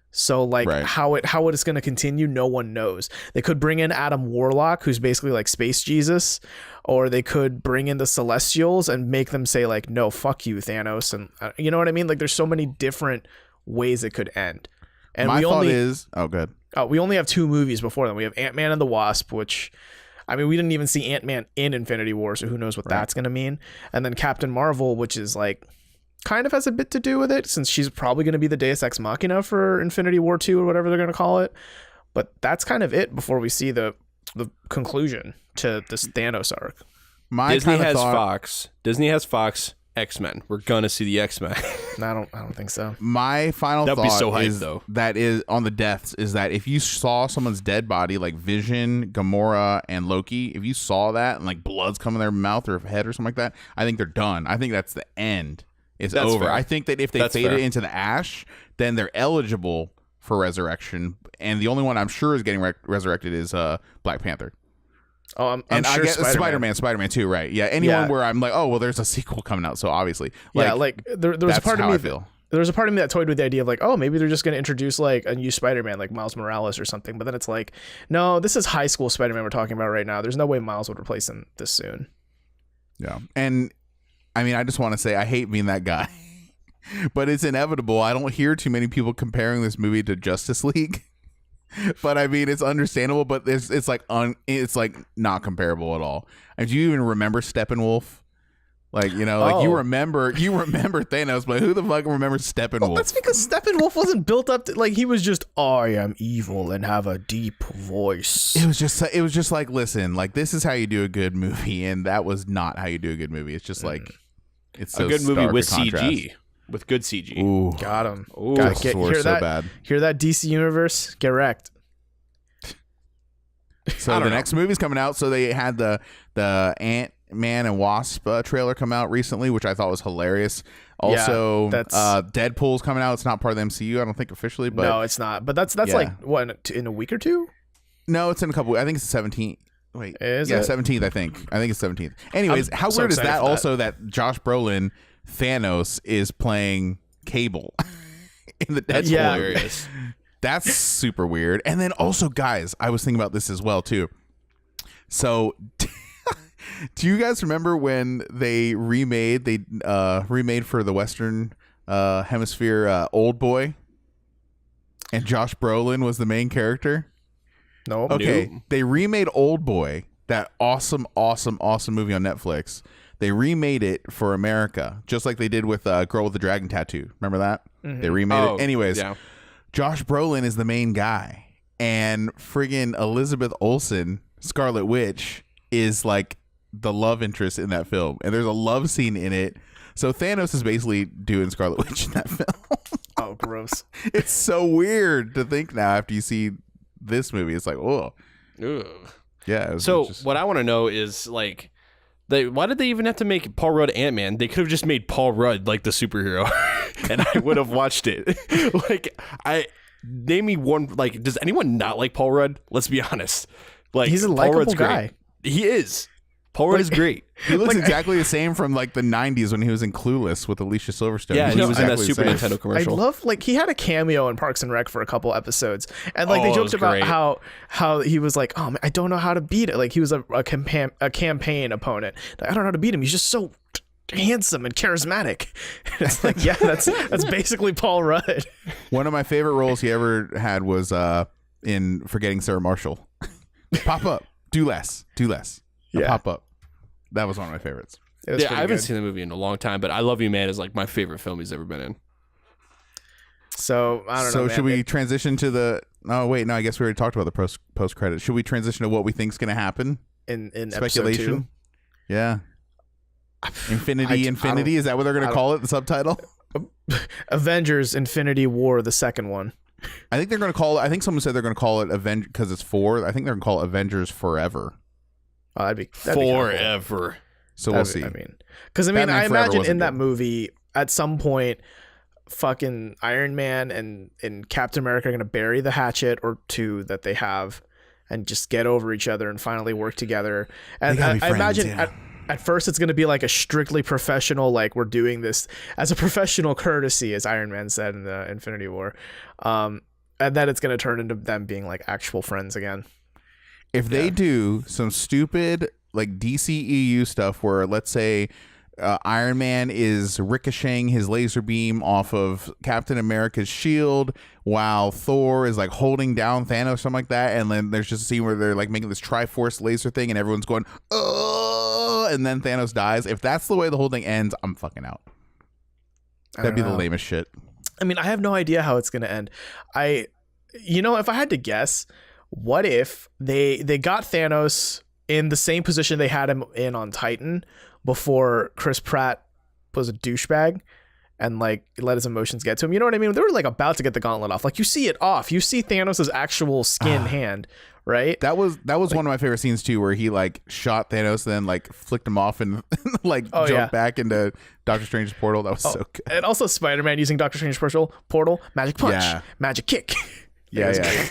So like how it is going to continue, no one knows. They could bring in Adam Warlock, who's basically like Space Jesus, or they could bring in the Celestials and make them say like, no, fuck you, Thanos. And you know what I mean? Like there's so many different ways it could end. And my thought is, good. We only have 2 movies before them. We have Ant-Man and the Wasp, which, I mean, we didn't even see Ant-Man in Infinity War, so who knows what that's going to mean. And then Captain Marvel, which is like, kind of has a bit to do with it, since she's probably going to be the Deus Ex Machina for Infinity War 2 or whatever they're going to call it. But that's kind of it before we see the conclusion to this Thanos arc. Disney has Fox, X-Men. We're going to see the X-Men. I don't think so. My final That'd thought be so hyped, is though. That is on the deaths is that if you saw someone's dead body like Vision, Gamora, and Loki, if you saw that and like blood's coming their mouth or head or something like that, I think they're done. I think that's the end. It's over. Fair. I think that if they fade it into the ash, then they're eligible for resurrection. And the only one I'm sure is getting resurrected is Black Panther. Oh, I'm sure I guess Spider-Man too, right? Yeah, anyone where I'm like, oh, well, there's a sequel coming out, so obviously. Like, there was a part of me. There was a part of me that toyed with the idea of like, oh, maybe they're just going to introduce like a new Spider-Man, like Miles Morales or something. But then it's like, no, this is high school Spider-Man we're talking about right now. There's no way Miles would replace him this soon. Yeah, and I mean, I just want to say I hate being that guy, but it's inevitable. I don't hear too many people comparing this movie to Justice League, but I mean, it's understandable. But it's like not comparable at all. And do you even remember Steppenwolf? Like, you know, like you remember Thanos, but who the fuck remembers Steppenwolf? Well, that's because Steppenwolf wasn't built up to, like, he was just, I am evil and have a deep voice. It was just like, listen, like, this is how you do a good movie, and that was not how you do a good movie. It's just like, it's so a good movie with contrast. CG, with good CG. Ooh, got him. Ooh, hear that? Bad. Hear that, DC Universe? Get wrecked. So the next movie's coming out. So they had the Ant-Man and Wasp trailer come out recently, which I thought was hilarious. Also, Deadpool's coming out. It's not part of the MCU, I don't think officially, but no, it's not. But that's like what, in a week or two? No, it's in a couple. I think it's the 17th. Wait, is it? 17th? I think it's 17th. Anyways, how weird is that? Also, that Josh Brolin Thanos is playing Cable in the Deadpool areas. That's super weird. And then also, guys, I was thinking about this as well too. So, do you guys remember when they remade for the Western Hemisphere Old Boy, and Josh Brolin was the main character? No. Okay, they remade Old Boy, that awesome movie on Netflix. They remade it for America, just like they did with Girl with the Dragon Tattoo. Remember that? Mm-hmm. They remade it. Anyways, Josh Brolin is the main guy, and friggin' Elizabeth Olsen, Scarlet Witch, is like the love interest in that film, and there's a love scene in it. So Thanos is basically doing Scarlet Witch in that film. Oh, gross. It's so weird to think now after you see this movie. It's like, oh, yeah. So what I want to know is like, why did they even have to make Paul Rudd Ant-Man? They could have just made Paul Rudd like the superhero, and I would have watched it. Like, name me one. Like, does anyone not like Paul Rudd? Let's be honest. Like, he's a likable guy. He is. Paul Rudd is great. He looks exactly the same from like the 90s when he was in Clueless with Alicia Silverstone. Yeah, he was in that Super Nintendo commercial. I love, like, he had a cameo in Parks and Rec for a couple episodes, and like they joked about how he was like, oh man, I don't know how to beat it. Like, he was a campaign opponent. Like, I don't know how to beat him. He's just so handsome and charismatic. It's like, yeah, that's basically Paul Rudd. One of my favorite roles he ever had was in Forgetting Sarah Marshall. Pop up, do less. Pop up. That was one of my favorites. Yeah, I haven't seen the movie in a long time, but I Love You Man is like my favorite film he's ever been in. So I don't know. So man. should we transition to the? Oh wait, no. I guess we already talked about the post credit. Should we transition to what we think is going to happen? in Speculation. episode 2? Yeah. Infinity. Is that what they're going to call it? The subtitle. Avengers: Infinity War, the second one. I think they're going to call it. I think someone said they're going to call it Avengers because it's 4. I think they're going to call it Avengers Forever. Oh, that'd be forever. Cool. So we'll see. Because I imagine in that movie at some point, fucking Iron Man and Captain America are going to bury the hatchet or two that they have, and just get over each other and finally work together. And I imagine at first it's going to be like a strictly professional, like we're doing this as a professional courtesy, as Iron Man said in the Infinity War. And then it's going to turn into them being like actual friends again. If they do some stupid like DCEU stuff where, let's say, Iron Man is ricocheting his laser beam off of Captain America's shield while Thor is like holding down Thanos or something like that, and then there's just a scene where they're like making this Triforce laser thing and everyone's going, oh, and then Thanos dies. If that's the way the whole thing ends, I'm fucking out. That'd be the lamest shit. I mean, I have no idea how it's gonna end. If I had to guess, what if they got Thanos in the same position they had him in on Titan before Chris Pratt was a douchebag and like let his emotions get to him? You know what I mean? They were like about to get the gauntlet off. Like you see it off. You see Thanos' actual skin hand, right? That was like, one of my favorite scenes too, where he like shot Thanos and then like flicked him off and like jumped back into Doctor Strange's portal. That was so good. And also Spider-Man using Doctor Strange's portal, magic punch, magic kick. Yeah.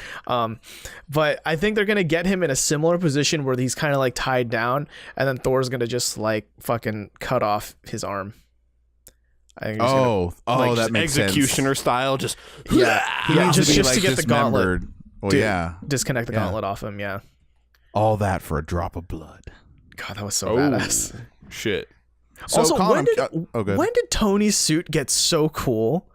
But I think they're gonna get him in a similar position where he's kind of like tied down, and then Thor's gonna just like fucking cut off his arm. I think that makes executioner sense. Style, just he needs just like to get the gauntlet. Well, disconnect the gauntlet off him. Yeah, all that for a drop of blood. God, that was so badass. Shit. So also, Colin, when did Tony's suit get so cool?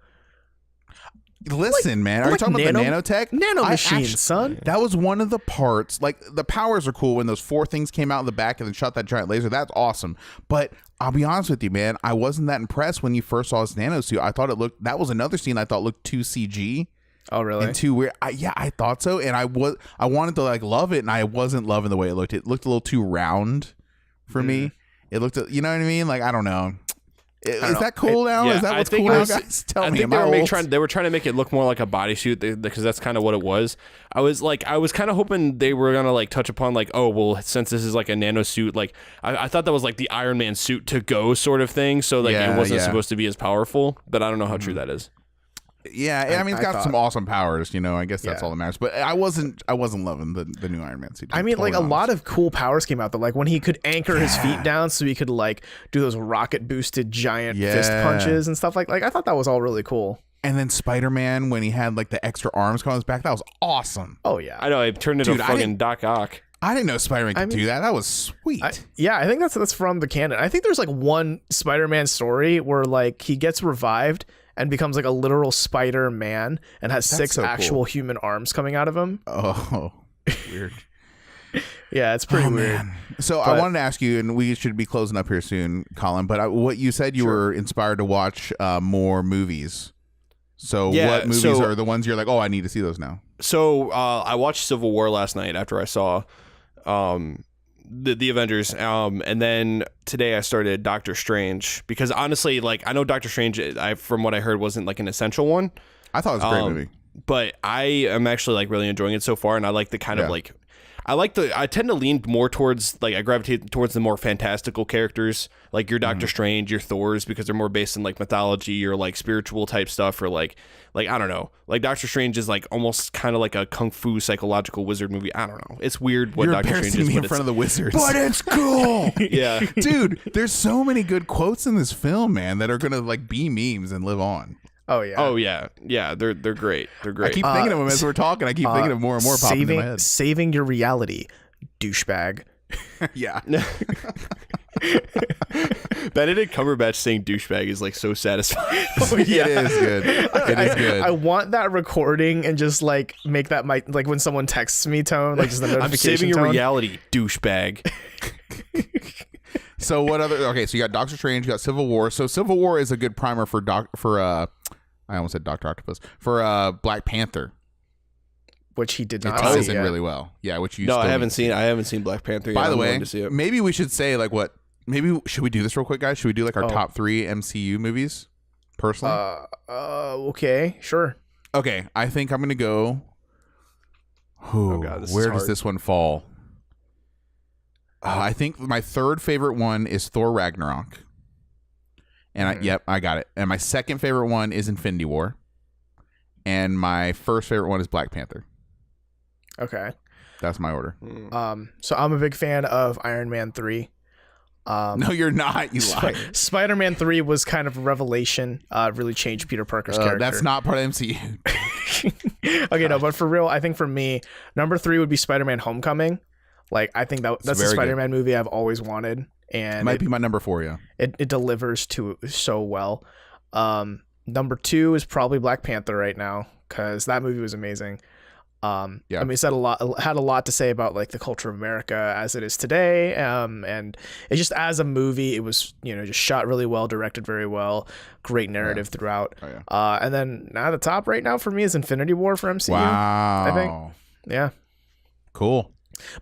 Listen, man, are you talking about the nanotech? Nano machines, son. That was one of the parts. Like, the powers are cool when those 4 things came out in the back and then shot that giant laser. That's awesome. But I'll be honest with you, man, I wasn't that impressed when you first saw his nano suit. I thought that was another scene I thought looked too CG. Oh, really? And too weird. I thought so. And I wanted to like love it, and I wasn't loving the way it looked. It looked a little too round for me. It looked, you know what I mean? Like, I don't know. Is that cool now? Is that what's cool now, guys? Tell me. They were trying to make it look more like a bodysuit because that's kind of what it was. I was kind of hoping they were gonna like touch upon like, oh well, since this is like a nano suit, like I thought that was like the Iron Man suit to go sort of thing. So like it wasn't supposed to be as powerful, but I don't know how true that is. Yeah, I mean, it's got some awesome powers, I guess that's all that matters. But I wasn't loving the new Iron Man suit. I mean, like, a lot of cool powers came out, though. Like, when he could anchor his feet down so he could, like, do those rocket-boosted giant fist punches and stuff. Like, I thought that was all really cool. And then Spider-Man, when he had, like, the extra arms on his back, that was awesome. Oh, yeah. I know, it turned into fucking Doc Ock. I didn't know Spider-Man could do that. That was sweet. I think that's from the canon. I think there's, like, one Spider-Man story where, like, he gets revived and becomes like a literal Spider-Man and has 6 actual human arms coming out of him. Oh, weird. Yeah, it's pretty weird. Man. So I wanted to ask you, and we should be closing up here soon, Colin, but what you said you were inspired to watch more movies. So what movies are the ones you're like, oh, I need to see those now? So I watched Civil War last night after I saw the Avengers, and then today I started Doctor Strange because honestly, like, I know Doctor Strange, from what I heard, wasn't like an essential one. I thought it was a great movie, but I am actually like really enjoying it so far, and I like the kind of like I tend to lean more towards, like, I gravitate towards the more fantastical characters, like your Doctor Strange, your Thors, because they're more based in like mythology or like spiritual type stuff, or like I don't know, like Doctor Strange is like almost kind of like a kung fu psychological wizard movie. I don't know, it's weird what Doctor Strange is, me in front of the wizards, but it's cool. Yeah, dude, there's so many good quotes in this film, man, that are gonna like be memes and live on. Oh yeah. They're great. They're great. I keep thinking of them as we're talking. I keep thinking of more and more popping in my head. Saving your reality, douchebag. Yeah. Benedict Cumberbatch saying douchebag is like so satisfying. Oh, yeah. It is good. It is good. I want that recording and just like make that my, like, when someone texts me tone, like just the notification. I'm saving your reality, douchebag. So what other? Okay, so you got Doctor Strange, you got Civil War. So Civil War is a good primer for I almost said Dr. Octopus. For Black Panther. Which he did It not ties see in yet. really well. Yeah, which you No, still I need haven't to seen. I haven't seen Black Panther yet. By the I'm way, going to see it. maybe we should say like what? Maybe should we do this real quick, guys? Should we do like our top 3 MCU movies? Personally, okay, sure. okay. I think I'm gonna go. Oh God, this is where does hard. this one fall? I think my third favorite one is Thor Ragnarok, and I got it. And my second favorite one is Infinity War, and my first favorite one is Black Panther. Okay. That's my order. So I'm a big fan of Iron Man 3. No, you're not. You lie. Spider-Man 3 was kind of a revelation. Really changed Peter Parker's character. That's not part of MCU. Okay, no, but for real, I think for me, number 3 would be Spider-Man Homecoming. Like, I think that's the very Spider-Man movie I've always wanted. And It might be my number 4, yeah. it delivers to so well. Number 2 is probably Black Panther right now, because that movie was amazing. Yeah. I mean, it had a lot to say about like the culture of America as it is today. And it just, as a movie, it was, just shot really well, directed very well, great narrative throughout. Oh, yeah. And then at the top right now for me is Infinity War for MCU. Wow. I think. Yeah. Cool.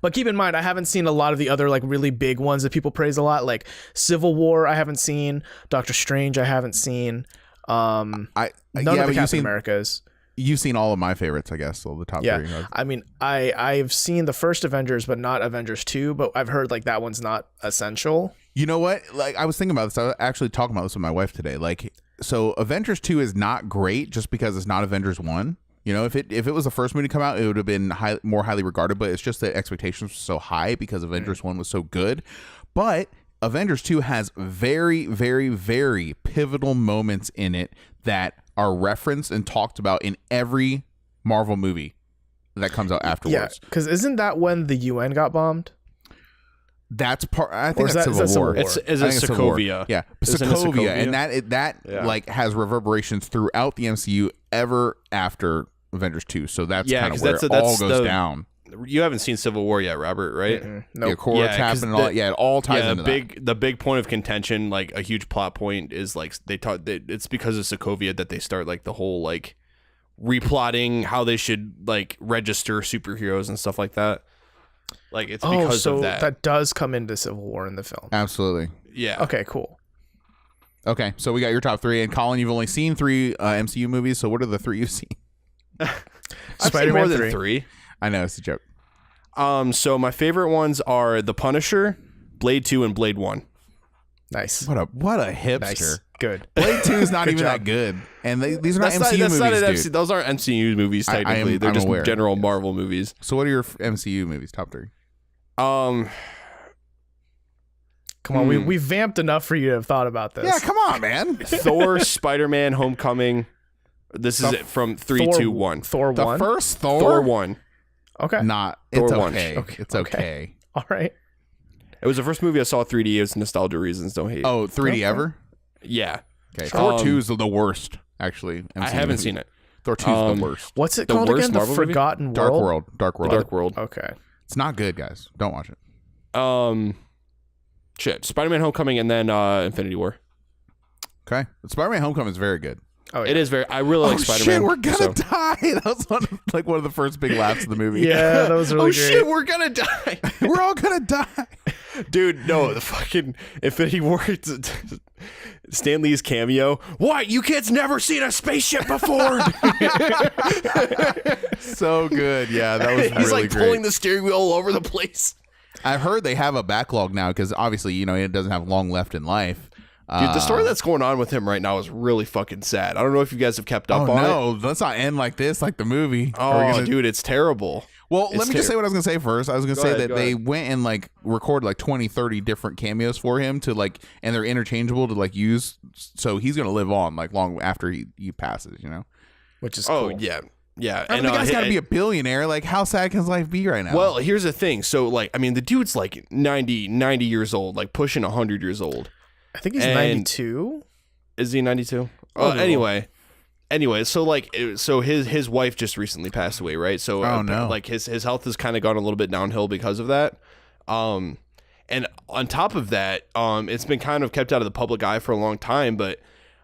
But keep in mind, I haven't seen a lot of the other like really big ones that people praise a lot, like Civil War. I haven't seen Doctor Strange. I haven't seen. None of the Captain Americas. You've seen all of my favorites, I guess. So the top 3. I mean, I've seen the first Avengers, but not Avengers 2. But I've heard like that one's not essential. You know what? Like, I was thinking about this. I was actually talking about this with my wife today. Like, so Avengers 2 is not great just because it's not Avengers 1. If it was the first movie to come out, it would have been more highly regarded. But it's just that expectations were so high because Avengers 1 was so good. But Avengers 2 has very, very, very pivotal moments in it that are referenced and talked about in every Marvel movie that comes out afterwards. Yeah, because isn't that when the UN got bombed? That's part. I think Or is that's that Civil War. Civil War? Is I it think it's Civil War. Sokovia? Yeah, Isn't it Sokovia, Sokovia? and that Yeah. like has reverberations throughout the MCU ever after Avengers 2. So that's Yeah, kind of 'cause where that's- it all that's goes the- down. You haven't seen Civil War yet, Robert, right? Yeah, Nope. Korra Yeah, 'cause tapping and all that. Yeah, it all ties Yeah, into the big point of contention, like a huge plot point, is like it's because of Sokovia that they start like the whole like replotting how they should like register superheroes and stuff like that. Like it's because so of that. that does come into Civil War in the film. that. Absolutely. Yeah. Okay, cool. Okay, so we got your top 3, and Colin, you've only seen 3 MCU movies. So what are the 3 you've seen? I've seen Spider-Man more than 3. 3. I know it's a joke. So my favorite ones are The Punisher, Blade 2, and Blade 1. Nice. What a hipster. Nice. Good. Blade 2 is not Good even job. that good, and these are not That's MCU not movies, an dude. those aren't MCU movies technically. They're I'm just aware. general Marvel movies. So what are your MCU movies? Top 3. Come on, we vamped enough for you to have thought about this. Yeah, come on, man. Thor, Spider-Man, Homecoming. This is it from 3, Thor, 2, 1. Thor The 1. first Thor. Thor 1. Okay. Not. Thor It's 1. okay. Okay. It's okay. All right. It was the first movie I saw 3D. It was nostalgia reasons. Don't hate. Oh, 3D Okay. ever? Yeah. Okay. Thor 2 is the worst, actually. I haven't seen it. Thor 2 is the worst. What's it The called worst again? The Marvel movie? Forgotten Dark World. World. Dark World. Dark World. Okay. It's not good, guys. Don't watch it. Spider-Man Homecoming and then Infinity War. Okay. Spider-Man Homecoming is very good. Oh, yeah. It is very. I really like Spider-Man. Shit, we're gonna so- die. That was one of the first big laughs of the movie. Yeah, that was really Oh great. shit, we're gonna die. We're all gonna die. Dude, no, the fucking Infinity War. Stan Lee's cameo. What? You kids never seen a spaceship before? So good. Yeah, that was He's really like great. pulling the steering wheel all over the place. I've heard they have a backlog now because obviously, it doesn't have long left in life. Dude, the story that's going on with him right now is really fucking sad. I don't know if you guys have kept up Oh on it. no, let's not end like this, like the movie. Are we Oh, gonna- dude, it's terrible. Well, It's let me just say what I was going to say first. I was going to Go say ahead, that go they ahead. went and like recorded like 20, 30 different cameos for him to like, and they're interchangeable to like use. So he's going to live on like long after he passes, Which is Oh, cool. yeah. Yeah. I mean, the guy's got to be a billionaire. Like, how sad can his life be right now? Well, here's the thing. So, like, I mean, the dude's like 90 years old, like pushing 100 years old. I think he's And- 92. Is he 92? Oh, no. Anyway, so like, so his wife just recently passed away, right? So, Oh, no. like his health has kind of gone a little bit downhill because of that. And on top of that, it's been kind of kept out of the public eye for a long time, but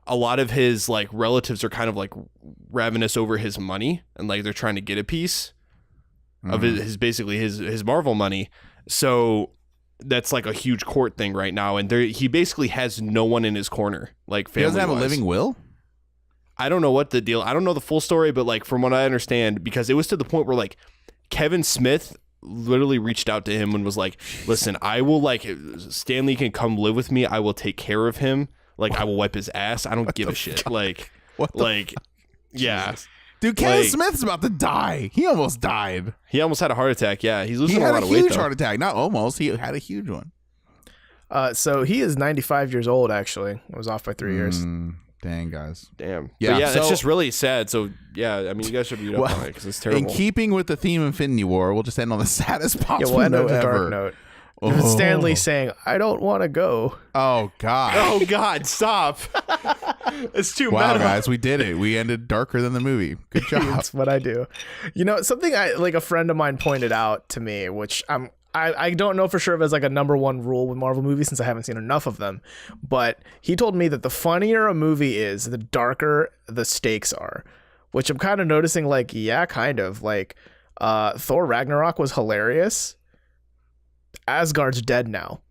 a lot of his like relatives are kind of like ravenous over his money, and like they're trying to get a piece of his basically his Marvel money. So that's like a huge court thing right now, and he basically has no one in his corner. Like, he doesn't have a living will. I don't know what the deal. I don't know the full story, but like from what I understand, because it was to the point where like Kevin Smith literally reached out to him and was like, "Listen, I will like Stanley can come live with me. I will take care of him. Like, I will wipe his ass. I don't give a shit." Like, yeah. Jesus. Dude, Kevin Smith's about to die. He almost died. He almost had a heart attack. Yeah, he's losing a lot of weight. He had a huge heart attack. Not almost. He had a huge one. So he is 95 years old, actually. I was off by 3 years. Dang, guys. Damn. Yeah, but yeah, so, it's just really sad. So, yeah, I mean, you guys should read up on it because it's terrible. In keeping with the theme of Infinity War, we'll just end on the saddest possible we'll end note on a ever. dark note. It's Stanley saying, "I don't want to go." Oh, God. Oh, God, stop. It's too Wow, meta. guys, we did it. We ended darker than the movie. Good job. That's what I do. You know, something a friend of mine pointed out to me, which I don't know for sure if it's like a number one rule with Marvel movies since I haven't seen enough of them, but he told me that the funnier a movie is, the darker the stakes are, which I'm kind of noticing. Like, yeah, kind of like Thor Ragnarok was hilarious. Asgard's dead now.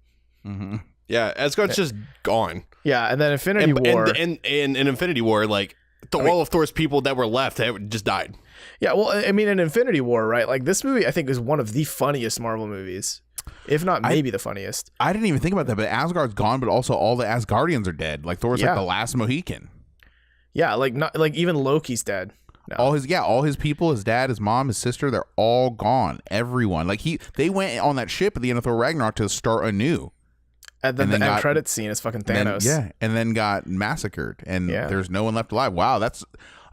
Mm-hmm. Yeah, Asgard's just gone. Yeah, and then Infinity War. And in Infinity War, like, all of Thor's people that were left just died. Yeah, well, I mean, in Infinity War, right? Like, this movie, I think, is one of the funniest Marvel movies, if not maybe the funniest. I didn't even think about that, but Asgard's gone, but also all the Asgardians are dead. Like, Thor's like the last Mohican. Yeah, like not like even Loki's dead. No. All his people, his dad, his mom, his sister, they're all gone. Everyone. Like, they went on that ship at the end of Thor Ragnarok to start anew. And then the end credits scene is fucking Thanos. And then got massacred, and there's no one left alive. Wow, I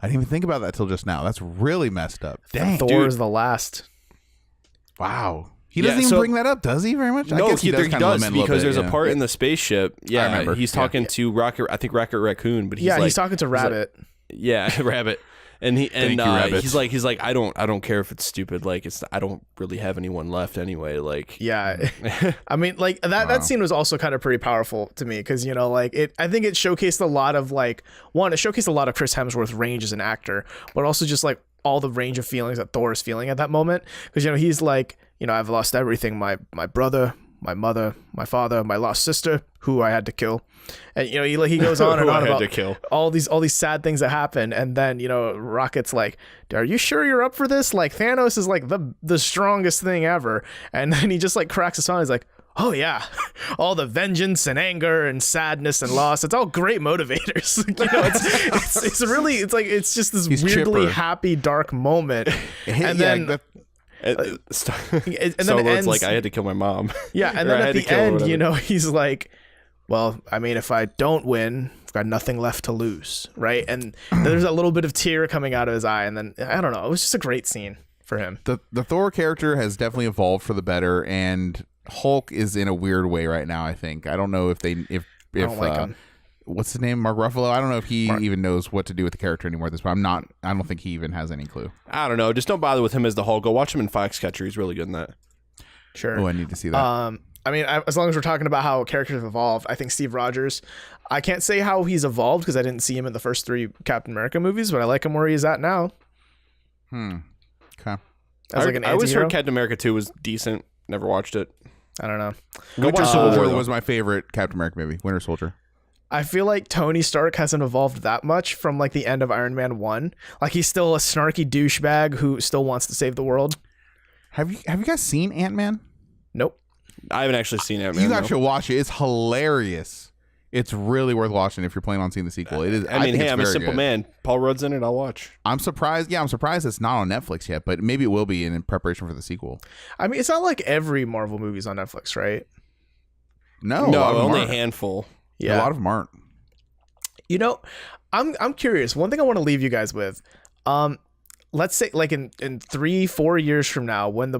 didn't even think about that till just now. That's really messed up. Dang, Thor is the last. Wow. He doesn't even bring that up, does he, very much? No, I guess he does because there's a part in the spaceship. Yeah, I remember. He's talking to Rocket Raccoon, but he's talking to Rabbit. Rabbit. And Rabbit. he's like I don't care if it's stupid, like I don't really have anyone left anyway, like. Yeah. I mean, like that scene was also kind of pretty powerful to me because, you know, like I think it showcased a lot of like, one, it showcased a lot of Chris Hemsworth's range as an actor, but also just like all the range of feelings that Thor is feeling at that moment, because, you know, he's like, you know, I've lost everything, my brother, my mother, my father, my lost sister, who I had to kill. And, you know, he goes on and on about all these sad things that happen. And then, you know, Rocket's like, "Are you sure you're up for this? Like, Thanos is like the strongest thing ever." And then he just like cracks a smile. He's like, "Oh yeah, all the vengeance and anger and sadness and loss. It's all great motivators." You know, it's really, it's like, it's just this weirdly happy, dark moment. And then Star-Lord's like, "I had to kill my mom." Yeah, and then at the end, you know, he's like, "Well, I mean, if I don't win, I've got nothing left to lose," right? And there's a little bit of tear coming out of his eye, and then I don't know, it was just a great scene for him. The Thor character has definitely evolved for the better, and Hulk is in a weird way right now. I think I don't know if I don't like him. What's his name? Mark Ruffalo. I don't know if he even knows what to do with the character anymore at this point. I don't think he even has any clue. I don't know. Just don't bother with him as the Hulk. Go watch him in Foxcatcher. He's really good in that. Sure. Oh, I need to see that. I mean, as long as we're talking about how characters have evolved, I think Steve Rogers, I can't say how he's evolved because I didn't see him in the first 3 Captain America movies, but I like him where he's at now. Okay. I always heard Captain America 2 was decent. Never watched it. I don't know. Winter Soldier was my favorite Captain America movie. Winter Soldier. I feel like Tony Stark hasn't evolved that much from like the end of Iron Man 1. Like, he's still a snarky douchebag who still wants to save the world. Have you guys seen Ant-Man? Nope. I haven't actually seen Ant-Man. You guys should watch it. It's hilarious. It's really worth watching if you're planning on seeing the sequel. It is. I mean, hey, I'm a simple man. Paul Rudd's in it. I'll watch. I'm surprised. Yeah, I'm surprised it's not on Netflix yet, but maybe it will be in preparation for the sequel. I mean, it's not like every Marvel movie's on Netflix, right? No, only a handful. Yeah, a lot of them aren't. You know, I'm curious. One thing I want to leave you guys with, let's say like in 3-4 years from now, when this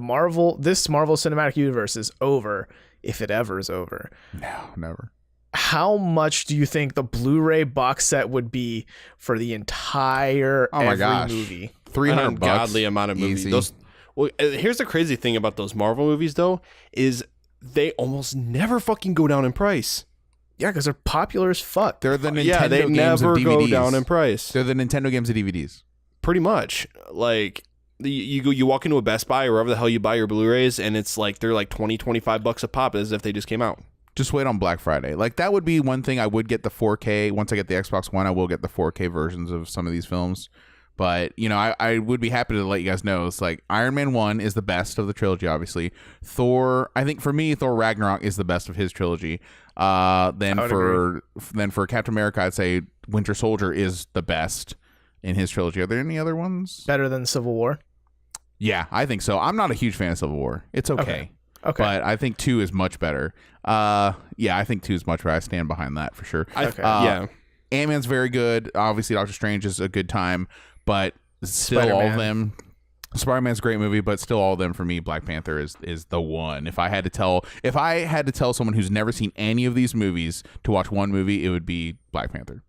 Marvel Cinematic Universe is over, if it ever is over. No, never. How much do you think the Blu-ray box set would be for the entire movie? $300. Ungodly amount of movies. Here's the crazy thing about those Marvel movies, though, is they almost never fucking go down in price. Yeah, because they're popular as fuck. They're the Nintendo Yeah, they games never of DVDs. go down in price. They're the Nintendo games of DVDs. Pretty much. Like you walk into a Best Buy or wherever the hell you buy your Blu-rays, and it's like they're like $20-$25 a pop as if they just came out. Just wait on Black Friday. Like that would be one thing. I would get the 4K once I get the Xbox One. I will get the 4K versions of some of these films. But you know, I would be happy to let you guys know. It's like Iron Man 1 is the best of the trilogy. Obviously, Thor. I think for me, Thor Ragnarok is the best of his trilogy. Then for Captain America, I'd say Winter Soldier is the best in his trilogy. Are there any other ones Better than Civil War? Yeah, I think so. I'm not a huge fan of Civil War. It's okay. But I think 2 is much better. Yeah, I think 2 is much better. I stand behind that for sure. Yeah. Ant-Man's very good. Obviously, Doctor Strange is a good time, but still all of them. Spider-Man's a great movie, but still all of them for me, Black Panther is the one. If I had to tell someone who's never seen any of these movies to watch one movie, it would be Black Panther.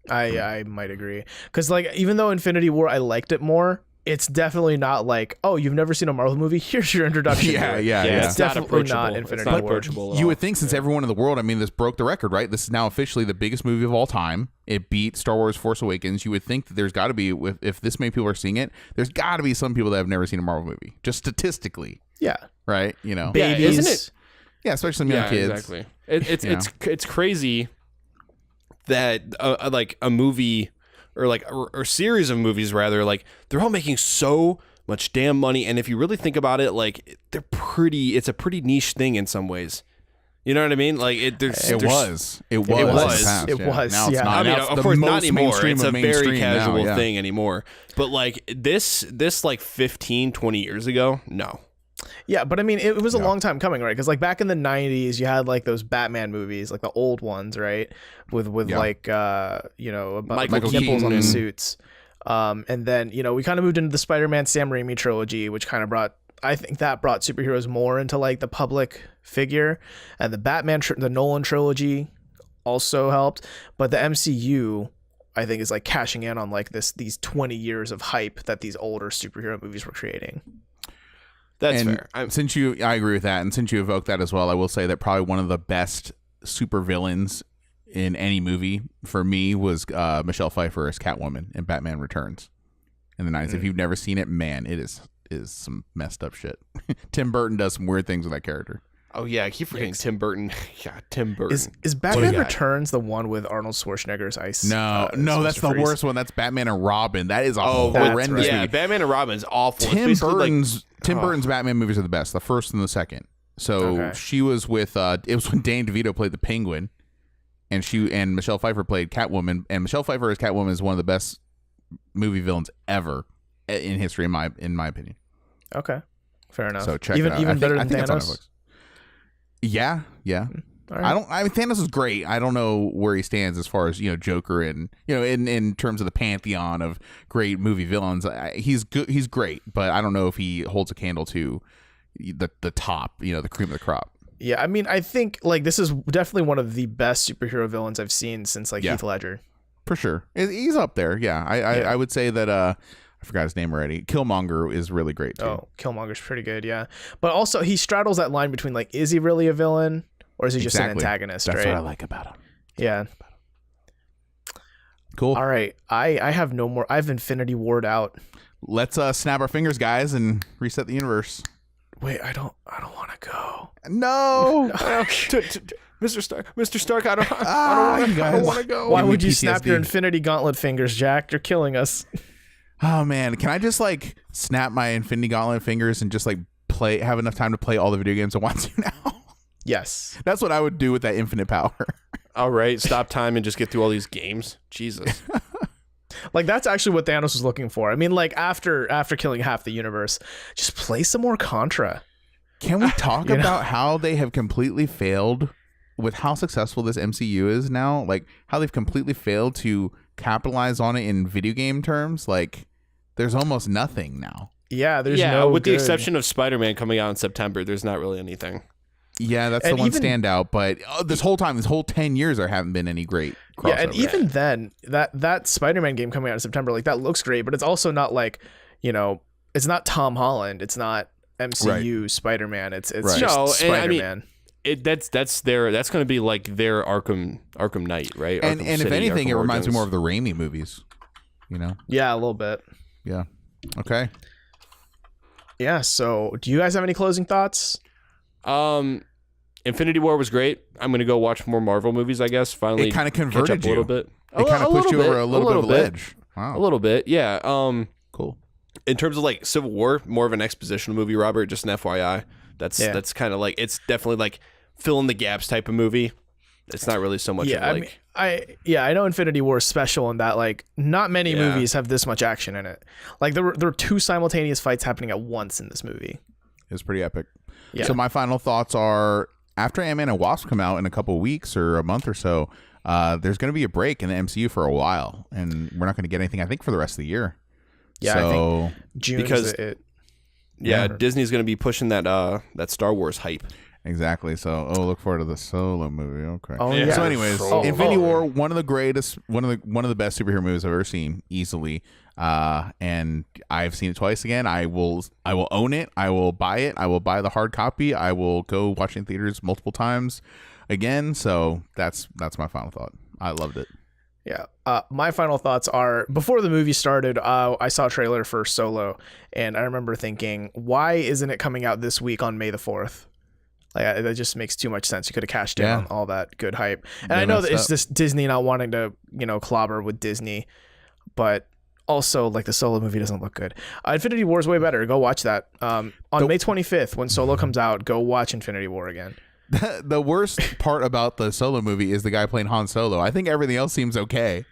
I might agree. Because like even though Infinity War I liked it more, it's definitely not like, oh, you've never seen a Marvel movie? Here's your introduction. Yeah. It's definitely not Infinity War. You would think since everyone in the world, I mean, this broke the record, right? This is now officially the biggest movie of all time. It beat Star Wars Force Awakens. You would think that there's got to be, if this many people are seeing it, there's got to be some people that have never seen a Marvel movie, just statistically. Yeah. Right? You know? Babies. Yeah, isn't it? Yeah, especially some young kids. Exactly. It's crazy that like a movie or series of movies rather, like they're all making so much damn money, and if you really think about it, like it's a pretty niche thing in some ways. You know what I mean? Like it was. Now it's not. I mean, of course not anymore. It's a very casual now, thing anymore. But like this like 15, 20 years ago, no. Yeah, but I mean, it was a long time coming, right? Because like back in the 90s, you had like those Batman movies, like the old ones, right? With like Michael nipples on the Keaton suits. And then, we kind of moved into the Spider-Man Sam Raimi trilogy, which kind of brought superheroes more into like the public figure. And the Batman, the Nolan trilogy also helped. But the MCU, I think, is like cashing in on like these 20 years of hype that these older superhero movies were creating. That's and fair. I agree with that. And since you evoked that as well, I will say that probably one of the best super villains in any movie for me was Michelle Pfeiffer as Catwoman in Batman Returns in the 90s. If you've never seen it, man, it is some messed up shit. Tim Burton does some weird things with that character. Oh yeah, I keep forgetting Tim Burton. Yeah, Tim Burton. Is Batman Returns the one with Arnold Schwarzenegger's ice? No, that's the worst one. That's Batman and Robin. That is a horrendous movie. Yeah, Batman and Robin is awful. Tim Burton's Batman movies are the best. The first and the second. So she was with it was when Danny DeVito played the Penguin, and Michelle Pfeiffer played Catwoman. And Michelle Pfeiffer as Catwoman is one of the best movie villains ever in history, in my opinion. Okay, fair enough. So check even it out. Even better I than think Thanos. Yeah. All right. I mean, Thanos is great. I don't know where he stands as far as Joker and in terms of the pantheon of great movie villains. He's good. He's great, but I don't know if he holds a candle to the top. The cream of the crop. Yeah, I mean, I think like this is definitely one of the best superhero villains I've seen since like Heath Ledger. For sure, he's up there. Yeah, I would say that. I forgot his name already. Killmonger is really great too. Oh, Killmonger's pretty good, yeah. But also he straddles that line between like, is he really a villain or is he just an antagonist? That's right? what I like about him. Yeah. Cool. All right, I have no more. I've Infinity War'd out. Let's snap our fingers, guys, and reset the universe. Wait, I don't want to go. No. Mr. Stark, I don't want to go. Why would you snap your Infinity Gauntlet fingers, Jack? You're killing us. Oh man, can I just like snap my Infinity Gauntlet fingers and just like have enough time to play all the video games I want to now? Yes. That's what I would do with that infinite power. All right, stop time and just get through all these games. Jesus. Like that's actually what Thanos was looking for. I mean, like after killing half the universe, just play some more Contra. Can we talk about how they have completely failed with how successful this MCU is now? Like how they've completely failed to capitalize on it in video game terms. Like there's almost nothing now. Yeah, there's no with the exception of Spider-Man coming out in September, there's not really anything. Yeah, that's the one standout. But this whole 10 years, there haven't been any great crossover. Yeah, and even then, that Spider-Man game coming out in September, like that looks great, but it's also not like, it's not Tom Holland. It's not MCU Spider-Man. It's just Spider-Man. that's going to be like their Arkham Knight, right? And Arkham if City, anything, Arkham it reminds me Origins. more of the Raimi movies. You know? Yeah, a little bit. Yeah. Okay. Yeah. So, do you guys have any closing thoughts? Infinity War was great. I'm going to go watch more Marvel movies, I guess. Finally, It kind of catch up converted a you. little bit. It kind of pushed you over a little bit of a ledge. A Wow. little bit, yeah. Cool. In terms of like Civil War, more of an expositional movie, Robert. Just an FYI. That's kind of like, it's definitely like fill in the gaps type of movie. It's not really so much. Yeah, of like, I know Infinity War is special in that like not many movies have this much action in it. Like there were two simultaneous fights happening at once in this movie. It was pretty epic. Yeah. So my final thoughts are, after Ant-Man and Wasp come out in a couple of weeks or a month or so, there's going to be a break in the MCU for a while, and we're not going to get anything, I think, for the rest of the year. Yeah, so, I think June because- is it. yeah, Disney's going to be pushing that Star Wars hype. exactly. So, look forward to the Solo movie. Okay. Oh, yeah. So, anyways, Oh. Infinity War, one of the greatest, one of the best superhero movies I've ever seen, easily. And I've seen it twice again. I will own it. I will buy it. I will buy the hard copy. I will go watch it in theaters multiple times again. So that's my final thought. I loved it. Yeah. My final thoughts are, before the movie started, I saw a trailer for Solo, and I remember thinking, why isn't it coming out this week on May the 4th? Like, that just makes too much sense. You could have cashed in on all that good hype. And I know that it's just Disney not wanting to, clobber with Disney, but also, like, the Solo movie doesn't look good. Infinity War is way better. Go watch that. On May 25th, when Solo comes out, go watch Infinity War again. The worst part about the Solo movie is the guy playing Han Solo. I think everything else seems okay.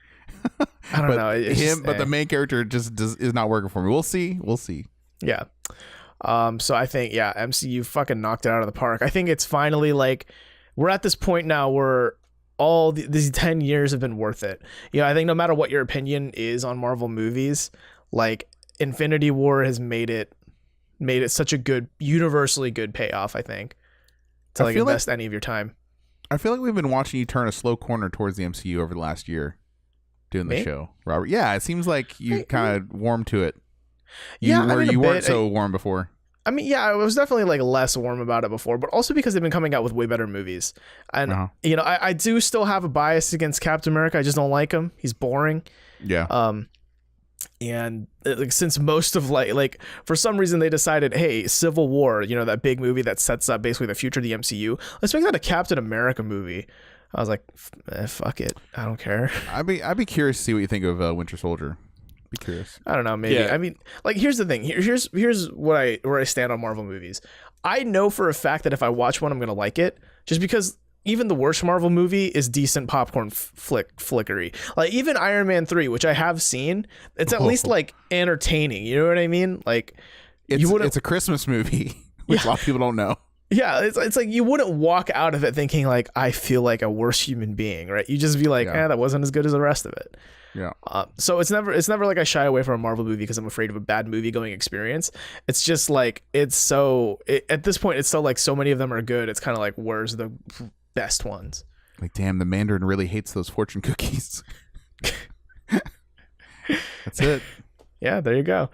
I don't know. It's But the main character just is not working for me. We'll see. Yeah. So I think, MCU fucking knocked it out of the park. I think it's finally like, we're at this point now where all these 10 years have been worth it. I think no matter what your opinion is on Marvel movies, like Infinity War has made it such a good, universally good payoff, I think, to like invest any of your time. I feel like we've been watching you turn a slow corner towards the MCU over the last year doing the show, Robert. Yeah, it seems like you kind of warmed to it. You weren't so warm before. I mean, yeah, I was definitely like less warm about it before, but also because they've been coming out with way better movies. And, I do still have a bias against Captain America. I just don't like him. He's boring. Yeah. And like, since most of like for some reason they decided, hey, Civil War, that big movie that sets up basically the future of the MCU, let's make that a Captain America movie. I was like, fuck it. I don't care. I'd be curious to see what you think of Winter Soldier. Be curious. I don't know. Maybe. Yeah. I mean, like, here's the thing. Here's where I stand on Marvel movies. I know for a fact that if I watch one, I'm gonna like it, just because even the worst Marvel movie is decent popcorn flickery. Like even Iron Man 3, which I have seen, it's at least like entertaining. You know what I mean? Like it's a Christmas movie, which a lot of people don't know. Yeah, it's like you wouldn't walk out of it thinking like, I feel like a worse human being, right? You just be like, that wasn't as good as the rest of it. Yeah. So it's never like I shy away from a Marvel movie because I'm afraid of a bad movie going experience. It's just like at this point it's so like so many of them are good. It's kind of like, where's the best ones? Like, damn, the Mandarin really hates those fortune cookies. That's it. Yeah, there you go.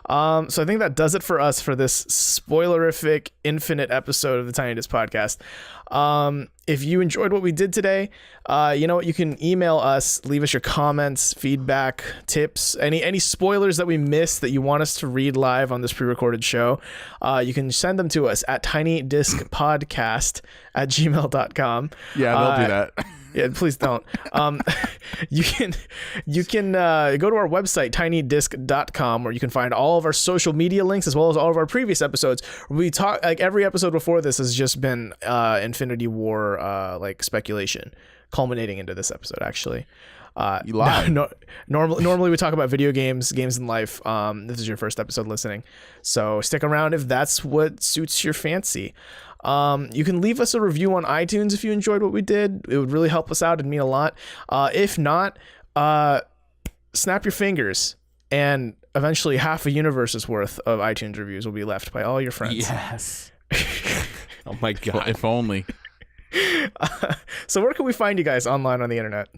So I think that does it for us for this spoilerific infinite episode of the Tiny Disc Podcast. If you enjoyed what we did today, you know what, you can email us, leave us your comments, feedback, tips, any spoilers that we missed that you want us to read live on this pre-recorded show. You can send them to us at tinydiscpodcast@gmail.com. Yeah, they'll do that. Yeah, please don't. You can go to our website, tinydisc.com, where you can find all of our social media links as well as all of our previous episodes. We talk, like, every episode before this has just been Infinity War like speculation, culminating into this episode actually. You lied. Normally we talk about video games in life. This is your first episode listening, so stick around if that's what suits your fancy. You can leave us a review on iTunes if you enjoyed what we did. It would really help us out. It'd mean a lot. If not, snap your fingers, and eventually half a universe's worth of iTunes reviews will be left by all your friends. Yes. Oh my god. If only. So where can we find you guys online on the internet?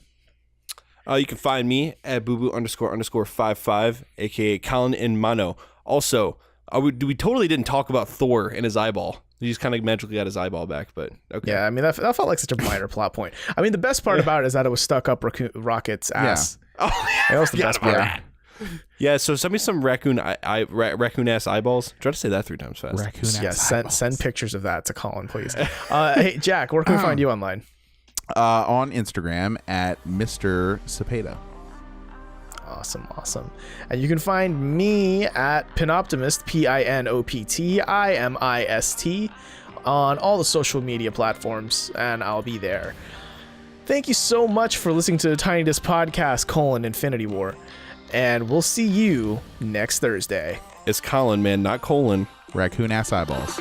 You can find me at booboo__55, aka Colin in Mono. Also, we totally didn't talk about Thor and his eyeball. He just kind of magically got his eyeball back, but okay. Yeah, I mean that felt like such a minor plot point. I mean the best part about it is that it was stuck up Rocket's ass. Oh, That was the best part. Yeah, so send me some raccoon ass eyeballs. Try to say that 3 times fast. Raccoon. Yeah, send pictures of that to Colin, please. Hey Jack, where can we find you online? On Instagram at Mr. Cepeda. Awesome. And you can find me at Pinoptimist, PINOPTIMIST, on all the social media platforms, and I'll be there. Thank you so much for listening to the Tiny Disc Podcast, Infinity War. And we'll see you next Thursday. It's Colin, man, not Colin. Raccoon ass eyeballs.